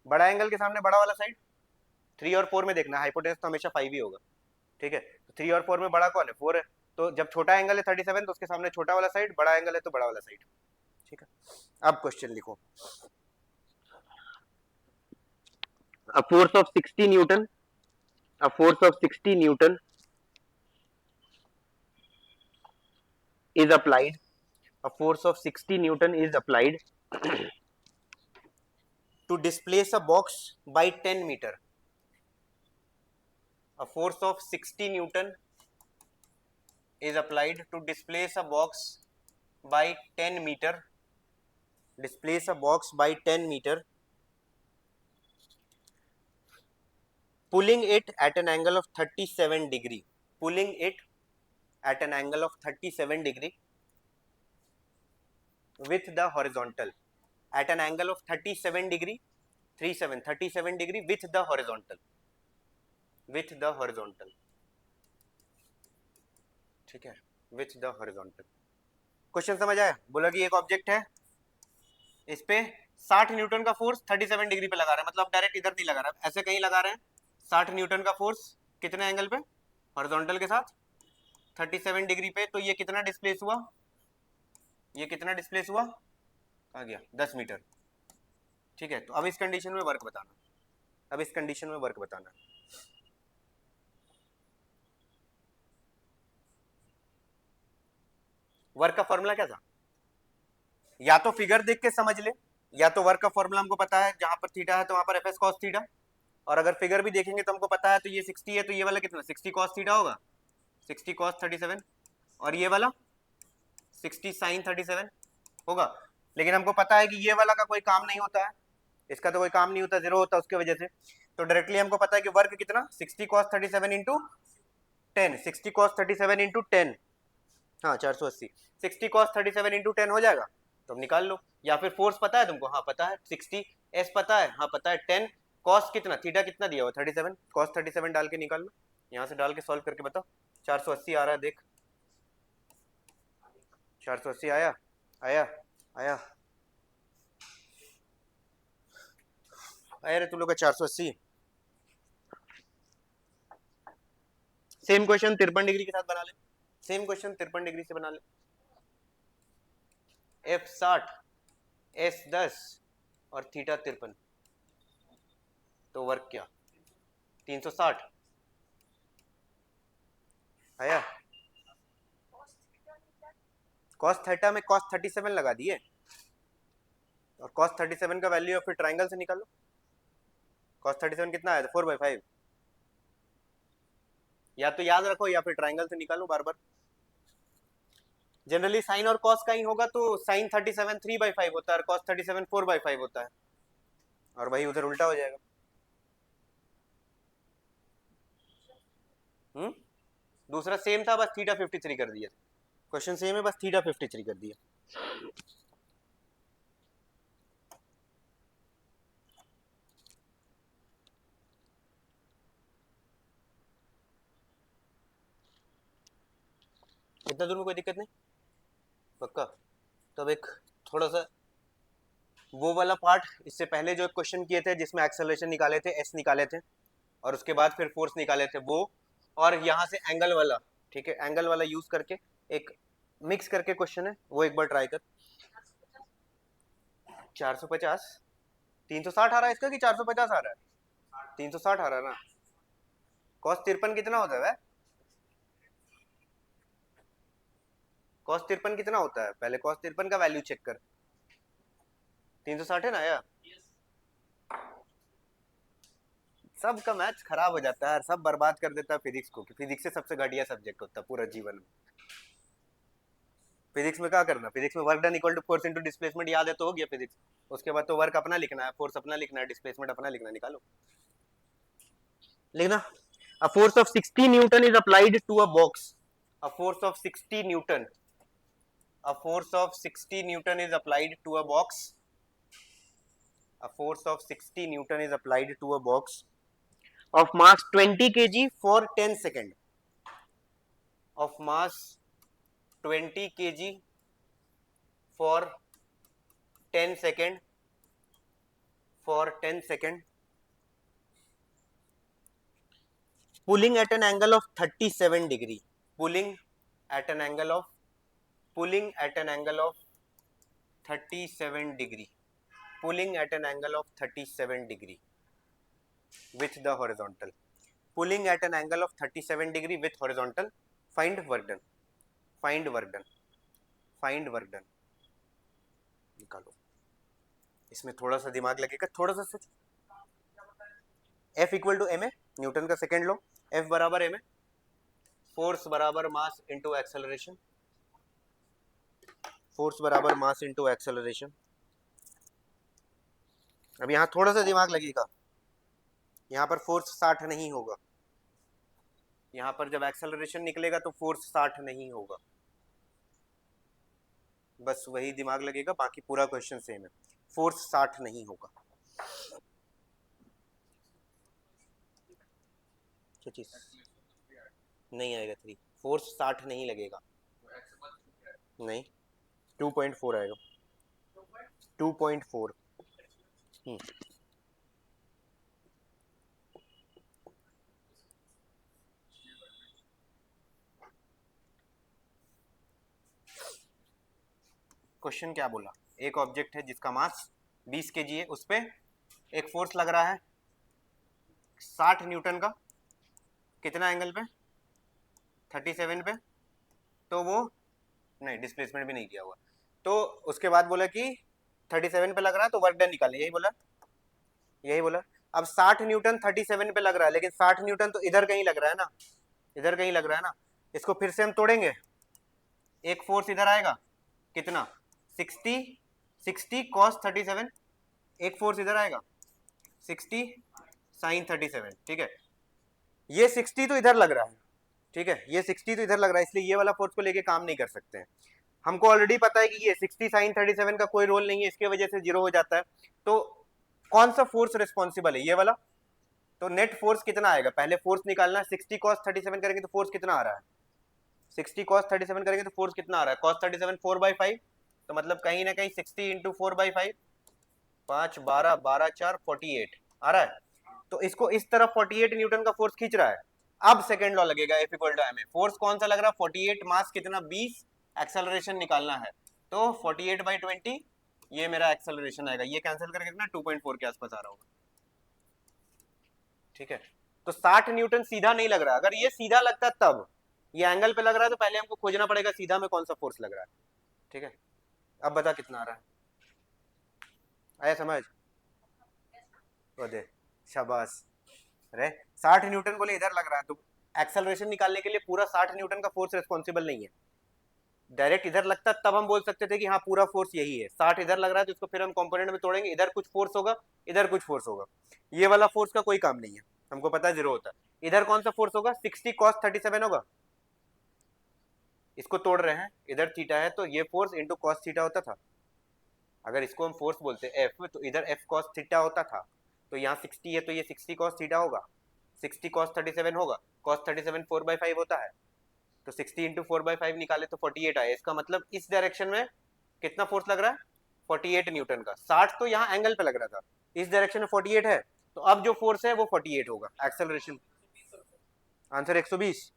बड़ा एंगल के सामने बड़ा वाला साइड। 3 और 4 में देखना, हाइपोटेनस तो हमेशा 5 ही होगा, ठीक है। तो 3 और 4 में बड़ा कौन है, 4 है। तो जब छोटा एंगल है 37 तो उसके सामने छोटा वाला साइड, बड़ा एंगल है तो बड़ा वाला साइड, ठीक है। अब क्वेश्चन लिखो। A force of 60 Newton, a force of 60 Newton is applied, a force of 60 Newton is applied to displace a box by 10 meter. A force of 60 Newton is applied to displace a box by 10 meter. Displace a box by 10 meter. Pulling it at an angle of 37 degree. Pulling it at an angle of 37 degree with the horizontal. At an angle of 37 degree, 37 degree with the horizontal. With the horizontal. ठीक है, विथ द हॉरिजॉन्टल। क्वेश्चन समझ आया? बोला कि एक ऑब्जेक्ट है, इस पे 60 न्यूटन का फोर्स 37 डिग्री पे लगा रहा है, मतलब डायरेक्ट इधर नहीं लगा रहा है, ऐसे कहीं लगा रहे हैं। 60 न्यूटन का फोर्स कितने एंगल पे, हॉरिजॉन्टल के साथ 37 डिग्री पे। तो ये कितना डिस्प्लेस हुआ, ये कितना डिस्प्लेस हुआ, कहाँ गया, 10 मीटर, ठीक है। तो अब इस कंडीशन में वर्क बताना, अब इस कंडीशन में वर्क बताना। वर्क का फॉर्मूला क्या था, या तो फिगर देख के समझ ले, या तो वर्क का फॉर्मूला हमको पता है, जहां पर थीटा है तो वहां पर एफ एस कॉस थीटा, और अगर फिगर भी देखेंगे तो हमको पता है, तो ये 60 है तो ये वाला कितना 60 कॉस थीटा होगा, 60 कॉस 37, और ये वाला 60 साइन 37 होगा। लेकिन हमको पता है कि ये वाला का कोई काम नहीं होता है, इसका तो कोई काम नहीं होता, जीरो होता है उसकी वजह से। तो डायरेक्टली हमको पता है कि वर्क कितना 60 कॉस 37 इंटू 10, 60 कॉस 37 इंटू 10, हाँ 480, 60 कॉस 37 इंटू 10 हो जाएगा, तो निकाल लो। या फिर फोर्स पता है तुमको, हाँ पता है 60, एस पता है, हाँ पता है 10, कॉस कितना, थीटा कितना दिया हुआ 37, कॉस 37 डाल के निकाल लो, यहाँ से डाल के सॉल्व करके बताओ। 480 आ रहा है, देख 480 आया, आया आया आया रे तुम लोग का 480। सेम क्वेश्चन 53 डिग्री के साथ बना ले, सेम क्वेश्चन 53 डिग्री से बना ले। एफ 60, एस 10 और थीटा 53, तो वर्क क्या 360 आया। कॉस थीटा में कॉस 37 लगा दिए, और कॉस 37 का वैल्यू फिर ट्राइंगल से निकालो। कॉस 37 कितना आया, 4/5, या तो याद रखो या फिर ट्राइंगल से निकालो बार बार। जनरली साइन और कॉस का ही होगा, तो साइन 37 3/5 होता है और कॉस 37 4/5 होता है, और वही उधर उल्टा हो जाएगा। दूसरा सेम था, बस थीटा 53 कर दिया, क्वेश्चन सेम है, बस थीटा 53 कर दिया। इतना दूर में कोई दिक्कत नहीं, पक्का। तब एक थोड़ा सा वो वाला पार्ट, इससे पहले जो क्वेश्चन किए थे जिसमें एक्सेलरेशन निकाले थे, एस निकाले थे, और उसके बाद फिर फोर्स निकाले थे वो, और यहाँ से एंगल वाला, ठीक है, एंगल वाला यूज करके एक मिक्स करके क्वेश्चन है, वो एक बार ट्राई कर। 450, 360 आ रहा है इसका कि 450 आ रहा है, 360 आ रहा है ना। कॉस 53 कितना होता है वह, कॉस 53 कितना होता है, पहले कॉस 53 का वैल्यू चेक कर। 360 है ना यार, सबका मैथ्स खराब हो जाता है, सब बर्बाद कर देता है फिजिक्स को, कि फिजिक्स से सबसे घटिया सब्जेक्ट होता है पूरा जीवन में। फिजिक्स में क्या करना, फिजिक्स में work done equal to force into displacement, याद है तो हो गया फिजिक्स। उसके बाद तो वर्क अपना लिखना है, फोर्स अपना लिखना है, डिस्प्लेसमेंट अपना लिखना है, निकालो लिखना। A force of 60 Newton is applied to a box. A force of 60 Newton. A force of 60 Newton is applied to a box. A force of 60 Newton is applied to a box of mass 20 kg for 10 seconds. Of mass 20 kg for 10 seconds. For 10 seconds. Pulling at an angle of 37 degree. Pulling at an angle of 37 degree. Pulling at an angle of 37 degree with the horizontal. Pulling at an angle of 37 degree with horizontal. Find work done. Find work done. Find work done. निकालो. इसमें थोड़ा सा दिमाग लगेगा, थोड़ा सा सोच. F equal to m a, Newton का सेकेंड लॉ. F बराबर एम ए, फोर्स बराबर मास इंटू एक्सेलरेशन. फोर्स बराबर मास इंटू एक्सेलरेशन. अब यहाँ थोड़ा सा दिमाग लगेगा. यहाँ पर फोर्स 60 नहीं होगा. यहाँ पर जब एक्सेलरेशन निकलेगा तो फोर्स 60 नहीं होगा. बस वही दिमाग लगेगा, बाकी पूरा क्वेश्चन सेम है. फोर्स 60 नहीं होगा. क्या चीज नहीं आएगा 3. फोर्स 60 नहीं लगेगा. नहीं, 2.4 आएगा. 2.4. क्वेश्चन क्या बोला? एक ऑब्जेक्ट है जिसका मास 20 केजी है, उस पर एक फोर्स लग रहा है 60 न्यूटन का. कितना एंगल पे? 37 पे. तो वो नहीं, डिस्प्लेसमेंट भी नहीं किया हुआ. तो उसके बाद बोला कि 37 पे लग रहा है तो वर्क डन निकालें. यही बोला, यही बोला. अब 60 न्यूटन 37 पे लग रहा है, लेकिन 60 न्यूटन तो इधर कहीं लग रहा है ना, इधर कहीं लग रहा है ना. इसको फिर से हम तोड़ेंगे. एक फोर्स इधर आएगा, कितना? 60 cos 37. एक फोर्स इधर आएगा 60 sin 37. ठीक है, ये 60 तो इधर लग रहा है. ठीक है, ये 60 तो इधर लग रहा है, इसलिए ये वाला फोर्स को लेके काम नहीं कर सकते हैं. हमको ऑलरेडी पता है कि ये 60 sin 37 का कोई रोल नहीं है, इसके वजह से जीरो हो जाता है. तो कौन सा फोर्स रिस्पॉन्सिबल है? ये वाला. तो नेट फोर्स कितना आएगा? पहले फोर्स निकालना है. 60 cos 37 करेंगे तो फोर्स कितना आ रहा है? 60 cos 37 करेंगे तो फोर्स कितना आ रहा है? cos 37 4/5. तो मतलब कहीं ना कहीं 60 इंटू 4/5, 5 12 12 4 48 आ रहा है. तो इसको इस तरफ 48 न्यूटन का फोर्स खींच रहा है. अब सेकेंड लॉ लगेगा, F equal to ma. Force कौन सा लग रहा है? 48, मास कितना? 20, एक्सेलरेशन निकालना है. तो 48/20 ये मेरा एक्सेलरेशन आएगा. ये कैंसिल करके कितना? 2.4 के आसपास आ रहा होगा. ठीक है, तो 60 न्यूटन सीधा नहीं लग रहा. अगर ये सीधा लगता तब, ये एंगल पे लग रहा है तो पहले हमको खोजना पड़ेगा सीधा में कौन सा फोर्स लग रहा है. ठीक है, अब बता कितना आ रहा है. आया समझ? तो दे, शाबाश. अरे 60 न्यूटन बोले इधर लग रहा है, तो एक्सेलरेशन निकालने के लिए पूरा 60 न्यूटन का फोर्स रिस्पॉन्सिबल नहीं है. डायरेक्ट इधर लगता तब हम बोल सकते थे कि हाँ पूरा फोर्स यही है. 60 इधर लग रहा है तो इसको फिर हम कंपोनेंट में तोड़ेंगे. इधर कुछ फोर्स होगा, इधर कुछ फोर्स होगा. ये वाला फोर्स का कोई काम नहीं है, हमको पता है जीरो होता है. इधर कौन सा फोर्स होगा? 60 cos 37 होगा. इसको तोड़ रहे हैं, इधर थीटा है तो ये फोर्स इंटू कॉस थीटा होता था. अगर इसको हम फोर्स बोलते एफ, तो इधर एफ cos थीटा होता था. तो यहाँ 60 है तो ये 60 cos थीटा होगा. 60 cos 37 होगा. cos 37 4/5 होता है. तो 60 इंटू 4/5 निकाले तो 48 आया. इसका मतलब इस डायरेक्शन में कितना फोर्स लग रहा है? 48 न्यूटन का. 60 तो यहाँ एंगल पे लग रहा था, इस डायरेक्शन में 48 है. तो अब जो फोर्स है वो 48 होगा. Acceleration answer 120.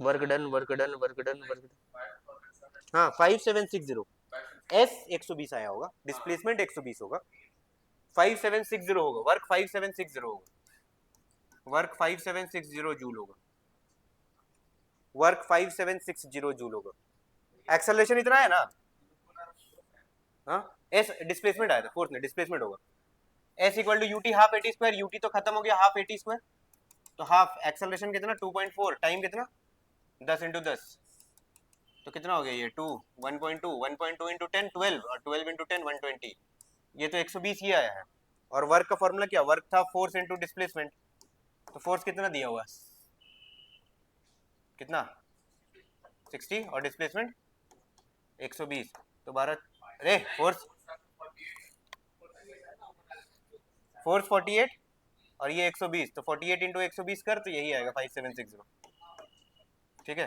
Work done, work done, work done, work done. हाँ 5760. एस 120 आया होगा, डिस्प्लेसमेंट 120 होगा. 5760 होगा. वर्क 5760 होगा. वर्क 5760 जूल होगा. वर्क 5760 जूल होगा. एक्सेलरेशन इतना है ना. हाँ, एस डिस्प्लेसमेंट आया था, फोर्स में डिस्प्लेसमेंट होगा. S equal to u t half a t square. U t तो खत्म हो गया, हाफ एटी स्क्वायर. तो हाफ एक्सेलरेशन कितना? 2.4. टाइम कितना? 10 इंटू 10. तो कितना हो गया ये? 2 1.2 1.2 इंटू 10 12, और 12 इंटू 10 120. ये तो 120 ही आया है. और वर्क का फॉर्मूला क्या? वर्क था फोर्स इंटू डिस्प्लेसमेंट. तो फोर्स कितना दिया हुआ? कितना? 60 और डिस्प्लेसमेंट 120. तो 12. अरे फोर्स फोर्स 48 और ये 120, तो 48 इंटू 120 कर, तो यही आएगा 5760। ठीक है,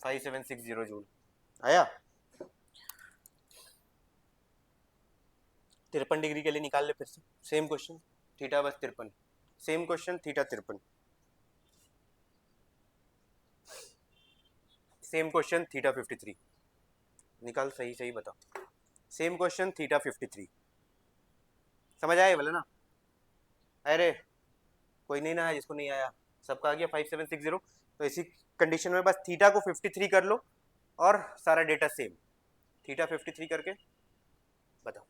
5760 जूल आया। 53 डिग्री के लिए निकाल ले फिर से, सेम क्वेश्चन, थीटा बस 53, same question, theta 53, same question, theta 53 निकाल, सही सही बता, सेम क्वेश्चन, थीटा 53, समझ आए बोले ना? अरे कोई नहीं ना है जिसको नहीं आया, सबका आ गया 5760। तो इसी कंडीशन में बस थीटा को 53 कर लो और सारा डेटा सेम, थीटा 53 करके बताओ।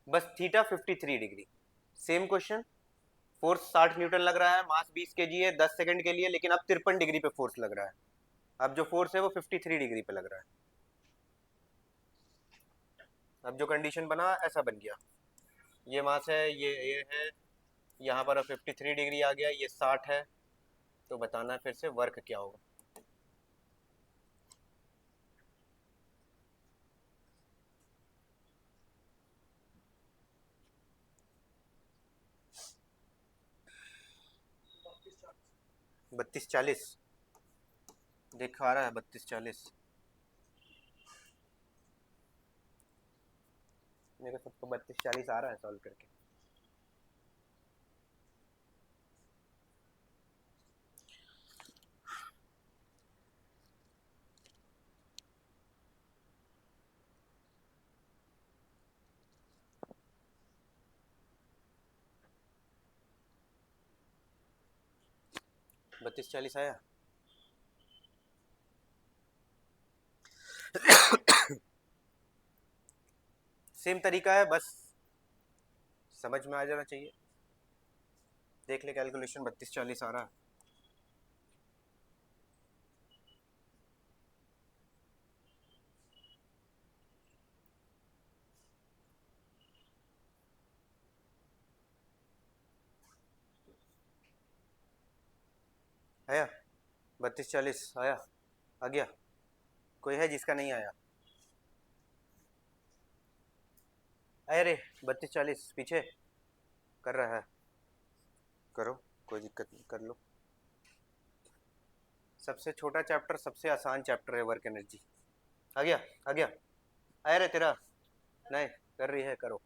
53 degree, same question, force 60 Newton लग रहा है, मास 20 केजी है, 10 सेकंड के लिए, लेकिन अब 53 डिग्री पे फोर्स लग रहा है। अब जो फोर्स है वो 53 डिग्री पे लग रहा है। अब जो कंडीशन बना ऐसा बन गया, ये मास है, ये है, यहाँ पर अब 53 डिग्री आ गया, ये 60 है, तो बताना फिर से वर्क क्या होगा। बत्तीस 40 दिखा रहा है, 32 40 मेरे को सबको 32 40 आ रहा है सॉल्व करके। बत्तीस 40 आया। सेम तरीका है, बस समझ में आ जाना चाहिए। देख ले कैलकुलेशन, 32 40 आ रहा है। आया 32 40 आया, आ गया? कोई है जिसका नहीं आया? अरे 32 40 पीछे कर रहा है, करो, कोई दिक्कत नहीं, कर लो। सबसे छोटा चैप्टर सबसे आसान चैप्टर है, वर्क एनर्जी। आ गया, आ गया? अरे तेरा नहीं कर रही है, करो।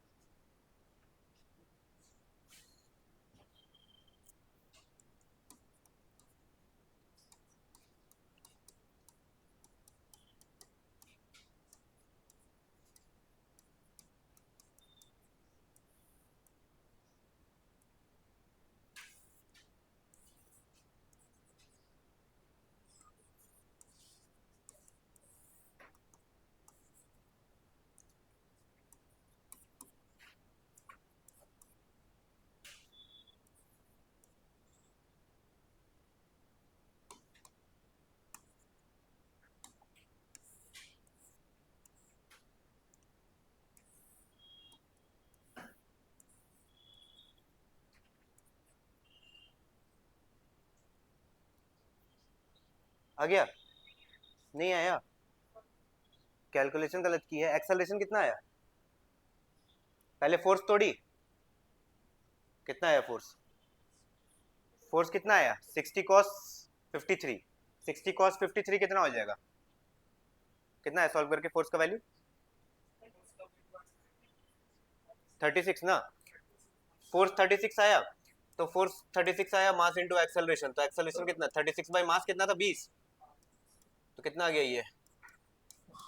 आ गया? नहीं आया? कैलकुलेशन गलत की है। एक्सेलरेशन कितना आया? पहले फोर्स तोड़ी, कितना आया फोर्स? फोर्स कितना आया? 60 cos 53, 60 cos 53 कितना हो जाएगा? कितना है सॉल्व करके फोर्स का वैल्यू? 36 ना। फोर्स 36 आया, तो फोर्स 36 आया, मास इंटू एक्सेलरेशन, तो एक्सेलरेशन कितना? 36 बाई मास कितना था? 20, तो कितना आ गया ये?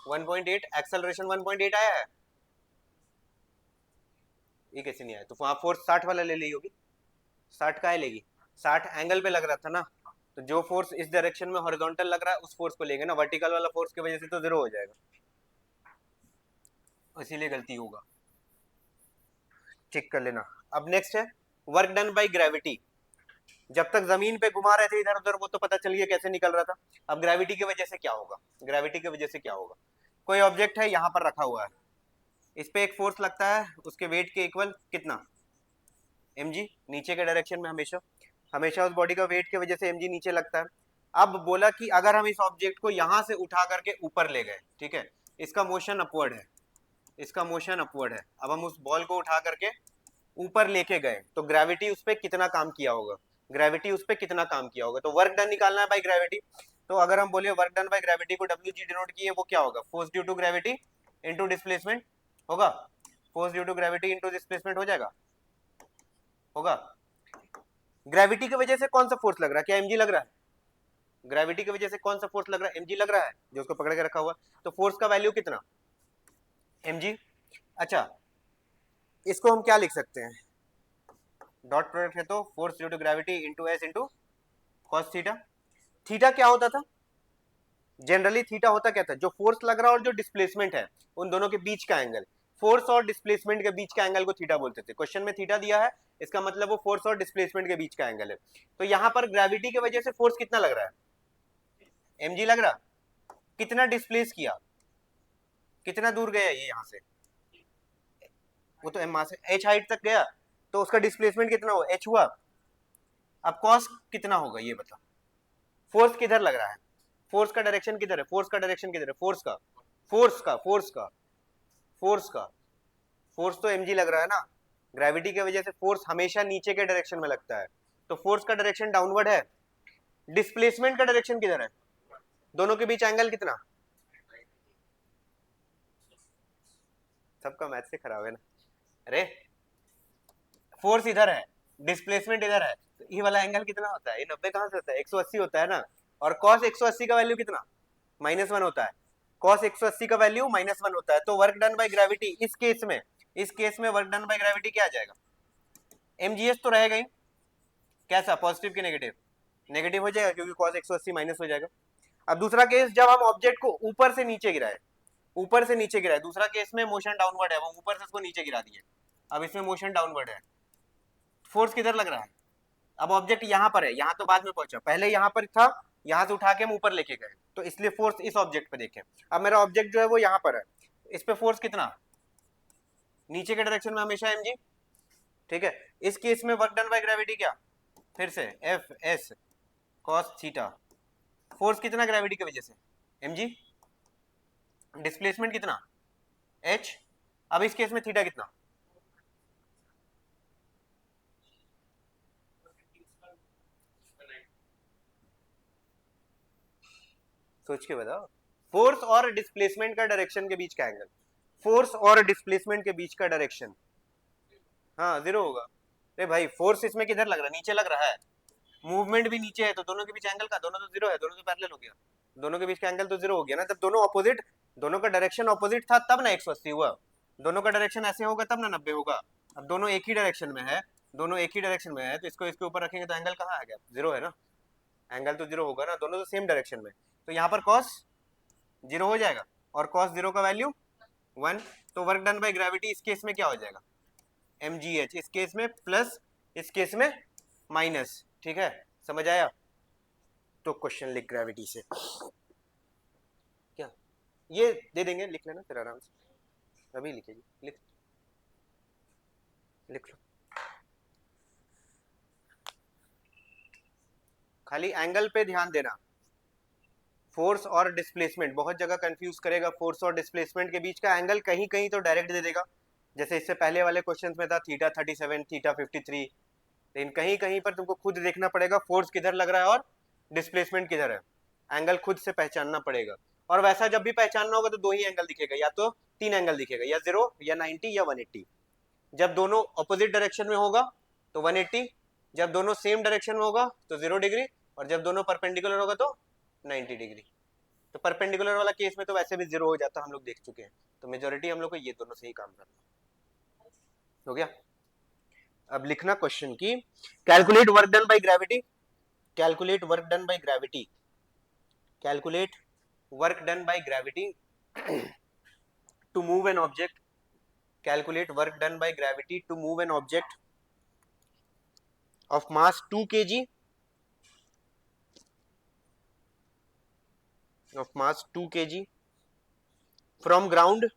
1.8, एक्सेलरेशन 1.8 आया है। ये कैसे नहीं आया? तो वहां फोर्स 60 वाला ले ली होगी, 60 का है लेगी, 60 एंगल पे लग रहा था ना, तो जो फोर्स इस डायरेक्शन में हॉरिजॉन्टल लग रहा है उस फोर्स को लेंगे ना, वर्टिकल वाला फोर्स की वजह से तो जीरो हो जाएगा, इसीलिए गलती होगा, चेक कर लेना। अब नेक्स्ट है वर्क डन बाय ग्रेविटी। जब तक जमीन पे घुमा रहे थे इधर उधर वो तो पता चल गया कैसे निकल रहा था, अब ग्रेविटी की वजह से क्या होगा? ग्रेविटी की वजह से क्या होगा? कोई ऑब्जेक्ट है यहाँ पर रखा हुआ है, इस पे एक फोर्स लगता है उसके वेट के इक्वल कितना, mg, नीचे के डायरेक्शन में हमेशा हमेशा उस बॉडी का वेट की वजह से mg नीचे लगता है। अब बोला कि अगर हम इस ऑब्जेक्ट को यहां से उठा करके ऊपर ले गए, ठीक है, इसका मोशन अपवर्ड है, इसका मोशन अपवर्ड है, अब हम उस बॉल को उठा करके ऊपर लेके गए तो ग्रेविटी उस पर कितना काम किया होगा, ग्रेविटी उस पर कितना काम किया होगा, तो वर्क डन निकालना है बाई ग्रेविटी। तो अगर हम बोले वर्क डन बाई ग्रेविटी को WG डिनोट किए, वो क्या होगा, force due to gravity into displacement होगा, force due to gravity into displacement हो जाएगा, होगा। ग्रेविटी की वजह से कौन सा फोर्स लग रहा है, क्या mg लग रहा है, ग्रेविटी की वजह से कौन सा फोर्स लग रहा है, mg लग रहा है, जो उसको पकड़ के रखा हुआ, तो फोर्स का वैल्यू कितना, mg। अच्छा, इसको हम क्या लिख सकते हैं, डॉट प्रोडक्ट है तो force due to gravity into s into cos theta. Theta क्या होता था, जनरली थीटा होता क्या था, जो फोर्स लग रहा है और जो डिस्प्लेसमेंट है उन दोनों के बीच का एंगल, फोर्स और डिस्प्लेसमेंट के बीच का एंगल को थीटा बोलते थे। क्वेश्चन में थीटा दिया है, इसका मतलब वो फोर्स और डिस्प्लेसमेंट के बीच का एंगल है। तो यहाँ पर ग्रेविटी की वजह से फोर्स कितना लग रहा है, mg लग रहा, कितना डिस्प्लेस किया, कितना दूर गया ये यहाँ से, वो तो m से h हाइट तक गया, तो उसका डिस्प्लेसमेंट कितना हुआ, h हुआ। अब कॉस कितना होगा ये बता, फोर्स किधर लग रहा है, फोर्स का डायरेक्शन किधर है, फोर्स का डायरेक्शन किधर है, फोर्स का फोर्स का फोर्स का फोर्स का फोर्स तो mg लग रहा है ना, ग्रेविटी की वजह से फोर्स हमेशा नीचे के डायरेक्शन में लगता है, तो फोर्स का डायरेक्शन डाउनवर्ड है। डिस्प्लेसमेंट का डायरेक्शन किधर है, दोनों के बीच एंगल कितना, सबका मैथ से खराब है ना, अरे फोर्स इधर है, डिस्प्लेसमेंट इधर है, तो ये वाला एंगल कितना होता है, ये 90 कहां से होता है, 180 होता है ना, और cos 180 का वैल्यू कितना, -1 होता है, cos 180 का वैल्यू -1 होता है। तो वर्क डन बाय ग्रेविटी इस केस में वर्क डन बाय ग्रेविटी क्या आ जाएगा, mgs तो रहेगा ही, कैसा, पॉजिटिव की नेगेटिव, नेगेटिव हो जाएगा क्योंकि cos 180 माइनस हो जाएगा। अब दूसरा केस, जब हम ऑब्जेक्ट को ऊपर से नीचे गिराए, ऊपर से नीचे गिराए, दूसरा केस में मोशन डाउनवर्ड है, वो ऊपर से उसको नीचे गिरा दिए, अब इसमें मोशन डाउनवर्ड है, फोर्स किधर लग रहा है, अब ऑब्जेक्ट यहाँ पर है, यहाँ तो बाद में पहुंचा, पहले यहाँ पर था, यहाँ से उठा के हम ऊपर लेके गए, तो इसलिए फोर्स इस ऑब्जेक्ट पे देखें। अब मेरा ऑब्जेक्ट जो है वो यहाँ पर है, इस पे फोर्स कितना, नीचे के डायरेक्शन में हमेशा mg, ठीक है। इस केस में वर्क डन बाय ग्रेविटी क्या, फिर से F S cos theta, force कितना ग्रेविटी की वजह से, mg, डिस्प्लेसमेंट कितना, h। अब इस केस में थीटा कितना, सोच के बताओ, फोर्स और डिस्प्लेसमेंट का डायरेक्शन के बीच का एंगल, फोर्स और डिस्प्लेसमेंट के बीच का डायरेक्शन, हाँ 0 होगा। अरे भाई फोर्स इसमें किधर लग रहा है, नीचे लग रहा है, मूवमेंट भी नीचे है, तो दोनों के बीच एंगल का, दोनों तो 0 है, दोनों तो पैरेलल हो गया, दोनों के बीच का एंगल तो 0 हो गया ना, जब दोनों ऑपोजिट, दोनों का डायरेक्शन ऑपोजिट था तब ना 180 हुआ, दोनों का डायरेक्शन ऐसे होगा तब ना 90 होगा। अब दोनों एक ही डायरेक्शन में है, दोनों एक ही डायरेक्शन में है, तो इसको इसके ऊपर रखेंगे तो एंगल कहाँ आ गया, 0 है ना, एंगल तो 0 होगा ना, दोनों तो सेम डायरेक्शन में, तो यहाँ पर कॉस 0 हो जाएगा, और कॉस 0 का वैल्यू 1, तो वर्क डन बाय ग्रेविटी इस केस में क्या हो जाएगा, mgh, इस केस में प्लस, इस केस में माइनस, ठीक है, समझ आया। तो क्वेश्चन लिख ग्रेविटी से, क्या ये दे देंगे, लिख लेना फिर आराम से, अभी लिखेगी, लिख लिख लो, खाली एंगल पे ध्यान देना, फोर्स और डिस्प्लेसमेंट बहुत जगह कंफ्यूज करेगा, फोर्स और डिस्प्लेसमेंट के बीच का एंगल कहीं कहीं तो डायरेक्ट दे देगा, जैसे इससे पहले वाले क्वेश्चन में था थीटा 37, थीटा 53, लेकिन कहीं कहीं पर तुमको खुद देखना पड़ेगा फोर्स किधर लग रहा है और डिस्प्लेसमेंट किधर है, एंगल खुद से पहचानना पड़ेगा। और वैसा जब भी पहचानना होगा तो 2 ही एंगल दिखेगा, या तो 3 एंगल दिखेगा, या 0 या 90 या 180। जब दोनों ऑपोजिट डायरेक्शन में होगा तो 180, जब दोनों सेम डायरेक्शन में होगा तो 0 डिग्री, और जब दोनों परपेंडिकुलर होगा तो 90 डिग्री। तो परपेंडिकुलर वाला केस में तो वैसे भी 0 हो जाता, हम लोग देख चुके हैं, तो मेजोरिटी हम लोग को ये दोनों से ही काम करना हो गया। अब लिखना क्वेश्चन की, calculate work done by gravity, calculate work done by gravity, calculate work done by gravity to move an object, calculate work done by gravity to move an object of mass 2 kg, of mass 2 kg from ground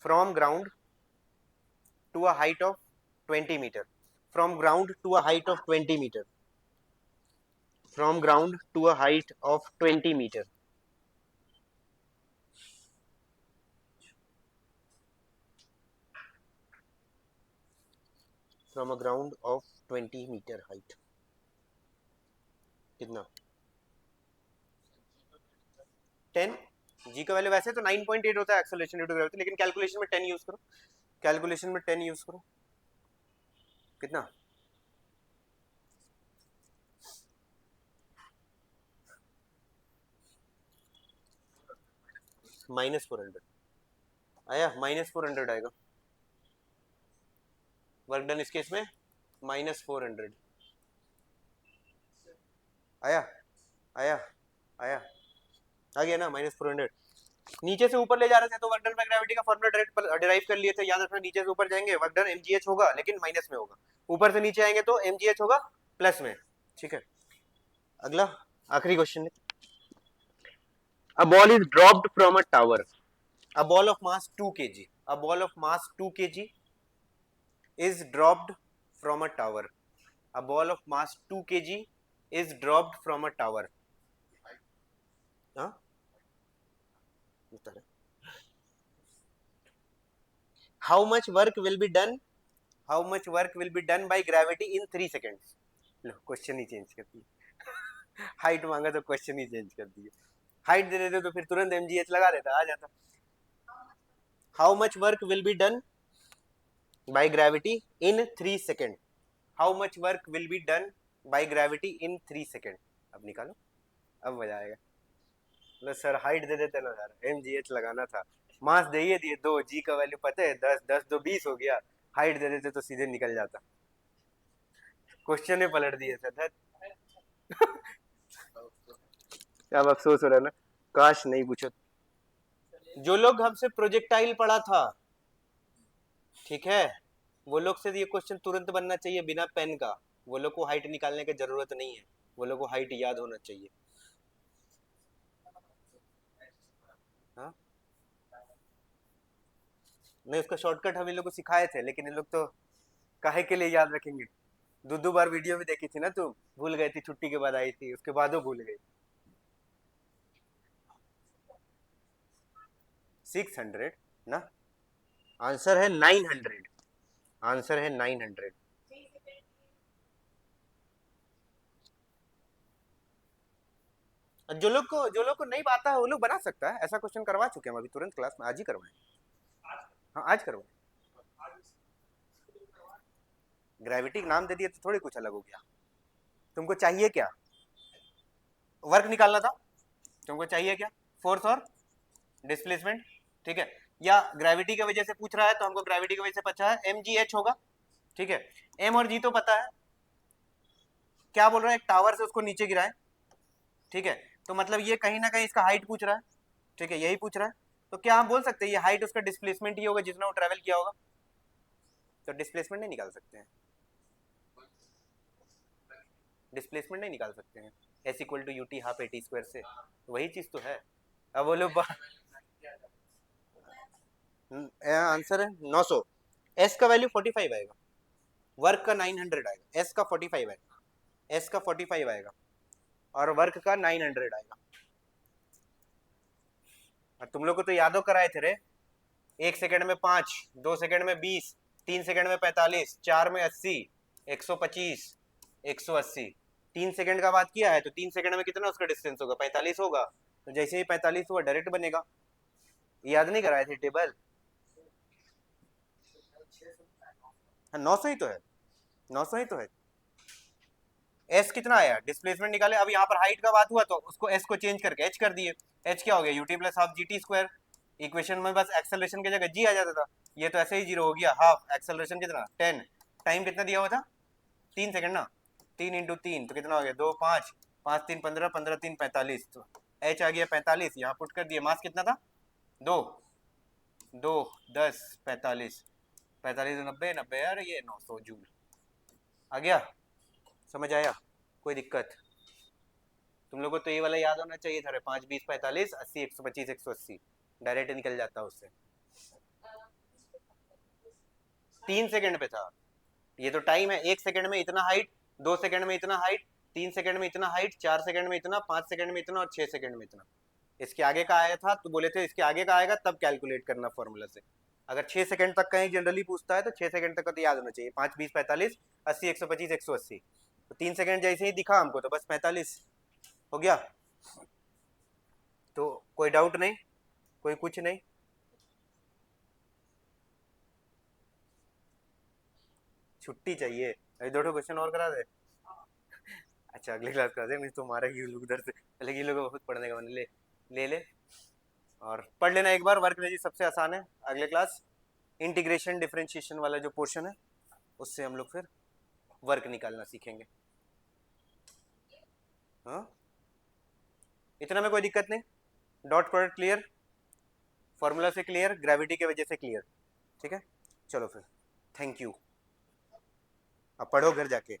from ground to a height of 20 metre, from ground to a height of 20 metre, from ground to a height of 20 metre. From a ground of 20 metre height. कितना? 10. जी का वैल्यू वैसे तो 9.8 होता है एक्सेलरेशन ड्यू टू ग्रेविटी, लेकिन कैलकुलेशन में 10 यूज करो, कैलकुलेशन में 10 यूज करो. कितना? -400 आया, -400 आएगा. वर्क डन इस केस में -400 आया, आया, आया, आ गया ना -400. नीचे से ऊपर ले जा रहे थे तो वर्क डन बाय ग्रेविटी का फॉर्मूला डायरेक्ट डिराइव कर लिए थे. याद रखना, नीचे से ऊपर जाएंगे वर्क डन mgh होगा लेकिन माइनस में होगा, ऊपर से नीचे आएंगे तो mgh होगा प्लस में. ठीक है, अगला आखिरी क्वेश्चन है. A ball is dropped from a tower. A ball of mass 2 kg, a ball of mass 2 kg is dropped from a tower. A ball of mass 2 kg is dropped from a tower. हाँ, how much work will be done, how much work will be done by gravity in 3 seconds. Low question he change कर दिया. हाइट मांगा तो क्वेश्चन ही चेंज कर दिया. हाइट दे देते तो फिर तुरंत mgh लगा देता, आ जाता. How much work will be done by gravity in 3 seconds. How much work will be done by gravity in 3 seconds. अब निकालो, अब मजा आएगा. लो सर हाइट दे देते ना यार, mgh लगाना था. मास दे ही दिए 2, जी का वैल्यू पता है 10, 10 2 20 हो गया. हाइट दे देते तो सीधे निकल जाता. क्वेश्चन में पलट दिए सर. अब अफसोस हो रहा है ना, काश नहीं पूछो. जो लोग हमसे प्रोजेक्टाइल पढ़ा था, ठीक है, वो लोग से ये क्वेश्चन तुरंत बनना चाहिए बिना पेन का. वो लोग को हाइट निकालने की जरूरत नहीं है, वो लोग को हाइट याद होना चाहिए. हाँ, नहीं उसका शॉर्टकट हम इन लोग को सिखाए थे, लेकिन इन लोग तो काहे के लिए याद रखेंगे. दो दो बार वीडियो में देखी थी ना तुम, भूल गई थी, छुट्टी के बाद आई थी, उसके बाद वो भूल गई. 600 ना, आंसर है 900, आंसर है 900. जो लोग को नहीं आता है वो लोग बना सकता है. ऐसा क्वेश्चन करवा चुके हैं हम अभी तुरंत क्लास में, आज ही करवाएं. हाँ आज करवाएं. ग्रेविटी नाम दे दिया तो थोड़ी कुछ अलग हो गया. तुमको चाहिए क्या? वर्क निकालना था. तुमको चाहिए क्या? फोर्स और डिस्प्लेसमेंट. ठीक है, या ग्रेविटी की वजह से पूछ रहा है तो हमको ग्रेविटी की वजह से पता है mgh होगा. ठीक है, m और g तो पता है. क्या बोल रहा है? एक टावर से उसको नीचे गिराए. ठीक है, तो मतलब ये कहीं ना कहीं इसका हाइट पूछ रहा है. ठीक है, यही पूछ रहा है. तो क्या हम बोल सकते हैं ये हाइट उसका डिस्प्लेसमेंट ही होगा जितना वो ट्रेवल किया होगा. तो डिस्प्लेसमेंट नहीं निकाल सकते हैं, डिस्प्लेसमेंट नहीं निकाल सकते हैं. s equal to u t half a t square से, तो वही चीज तो है. अब वो लोग आंसर है 900. s का वैल्यू 45 आएगा, वर्क का 900 आएगा, s का 45 आएगा, s का 45 आएगा और वर्क का 900 आएगा. और तुम लोग को तो यादो कराए थे रे. 1 सेकंड में 5, 2 सेकंड में 20, 3 सेकंड में 45, 4 में 80, 125, 180. 3 सेकंड का बात किया है तो 3 सेकंड में कितना उसका डिस्टेंस होगा? 45 होगा. तो जैसे ही 45 हुआ डायरेक्ट बनेगा. याद नहीं कराए थे टेबल? हाँ 900 ही तो है, 900 ही तो है. एस कितना आया? डिस्प्लेसमेंट निकाले. अब यहाँ पर हाइट का बात हुआ तो उसको एस को चेंज करके एच कर दिए. एच क्या हो गया? UT plus half G T square. Equation में बस एक्सेलरेशन की जगह जी आ जाता था. ये तो ऐसे ही जीरो हो गया. हाफ एक्सेलरेशन कितना? 10. टाइम कितना दिया हुआ था? 3 सेकंड ना. 3 इंटू 3 तो कितना हो गया? 2 5, 5 3 15, 15 3 45. तो एच आ गया 45. यहाँ पुट कर दिया. मास कितना था? 2, 2 10 45, 45 90 90. यार ये 900 जूल आ गया. समझ आया? कोई दिक्कत? तुम लोग को तो ये वाला याद होना चाहिए था. 5 20 45 80 125 180 डायरेक्ट निकल जाता उससे. 3 सेकंड पे था। ये तो टाइम है, 1 सेकंड में इतना हाइट, 2 सेकंड में इतना हाइट, 3 सेकंड में इतना हाइट, 4 सेकंड में इतना, 5 सेकंड में इतना और 6 सेकंड में इतना। इसके आगे का आया था तो बोले थे इसके आगे का आएगा तब कैलकुलेट करना फॉर्मूला से। अगर 6 सेकंड तक कहीं जनरली पूछता है तो 6 सेकंड तक का तो याद होना चाहिए। 5 20 45 80 125 180। तो 3 सेकंड जैसे ही दिखा हमको तो बस 45 हो गया। तो कोई डाउट नहीं, कोई कुछ नहीं। छुट्टी चाहिए, अभी 2 क्वेश्चन और करा दे। अच्छा अगली क्लास करा दे, मैं तुम्हारा ही लोग उधर से पहले ये लोग बहुत पढ़ने का मन ले ले ले और पढ़ लेना एक बार। वर्क रजी सबसे आसान है। अगले क्लास इंटीग्रेशन डिफरेंशिएशन वाला जो पोर्शन है उससे हम लोग फिर वर्क निकालना सीखेंगे। हाँ इतना में कोई दिक्कत नहीं। डॉट प्रोडक्ट क्लियर, फॉर्मूला से क्लियर, ग्रेविटी के वजह से क्लियर। ठीक है चलो फिर, थैंक यू। अब पढ़ो घर जाके।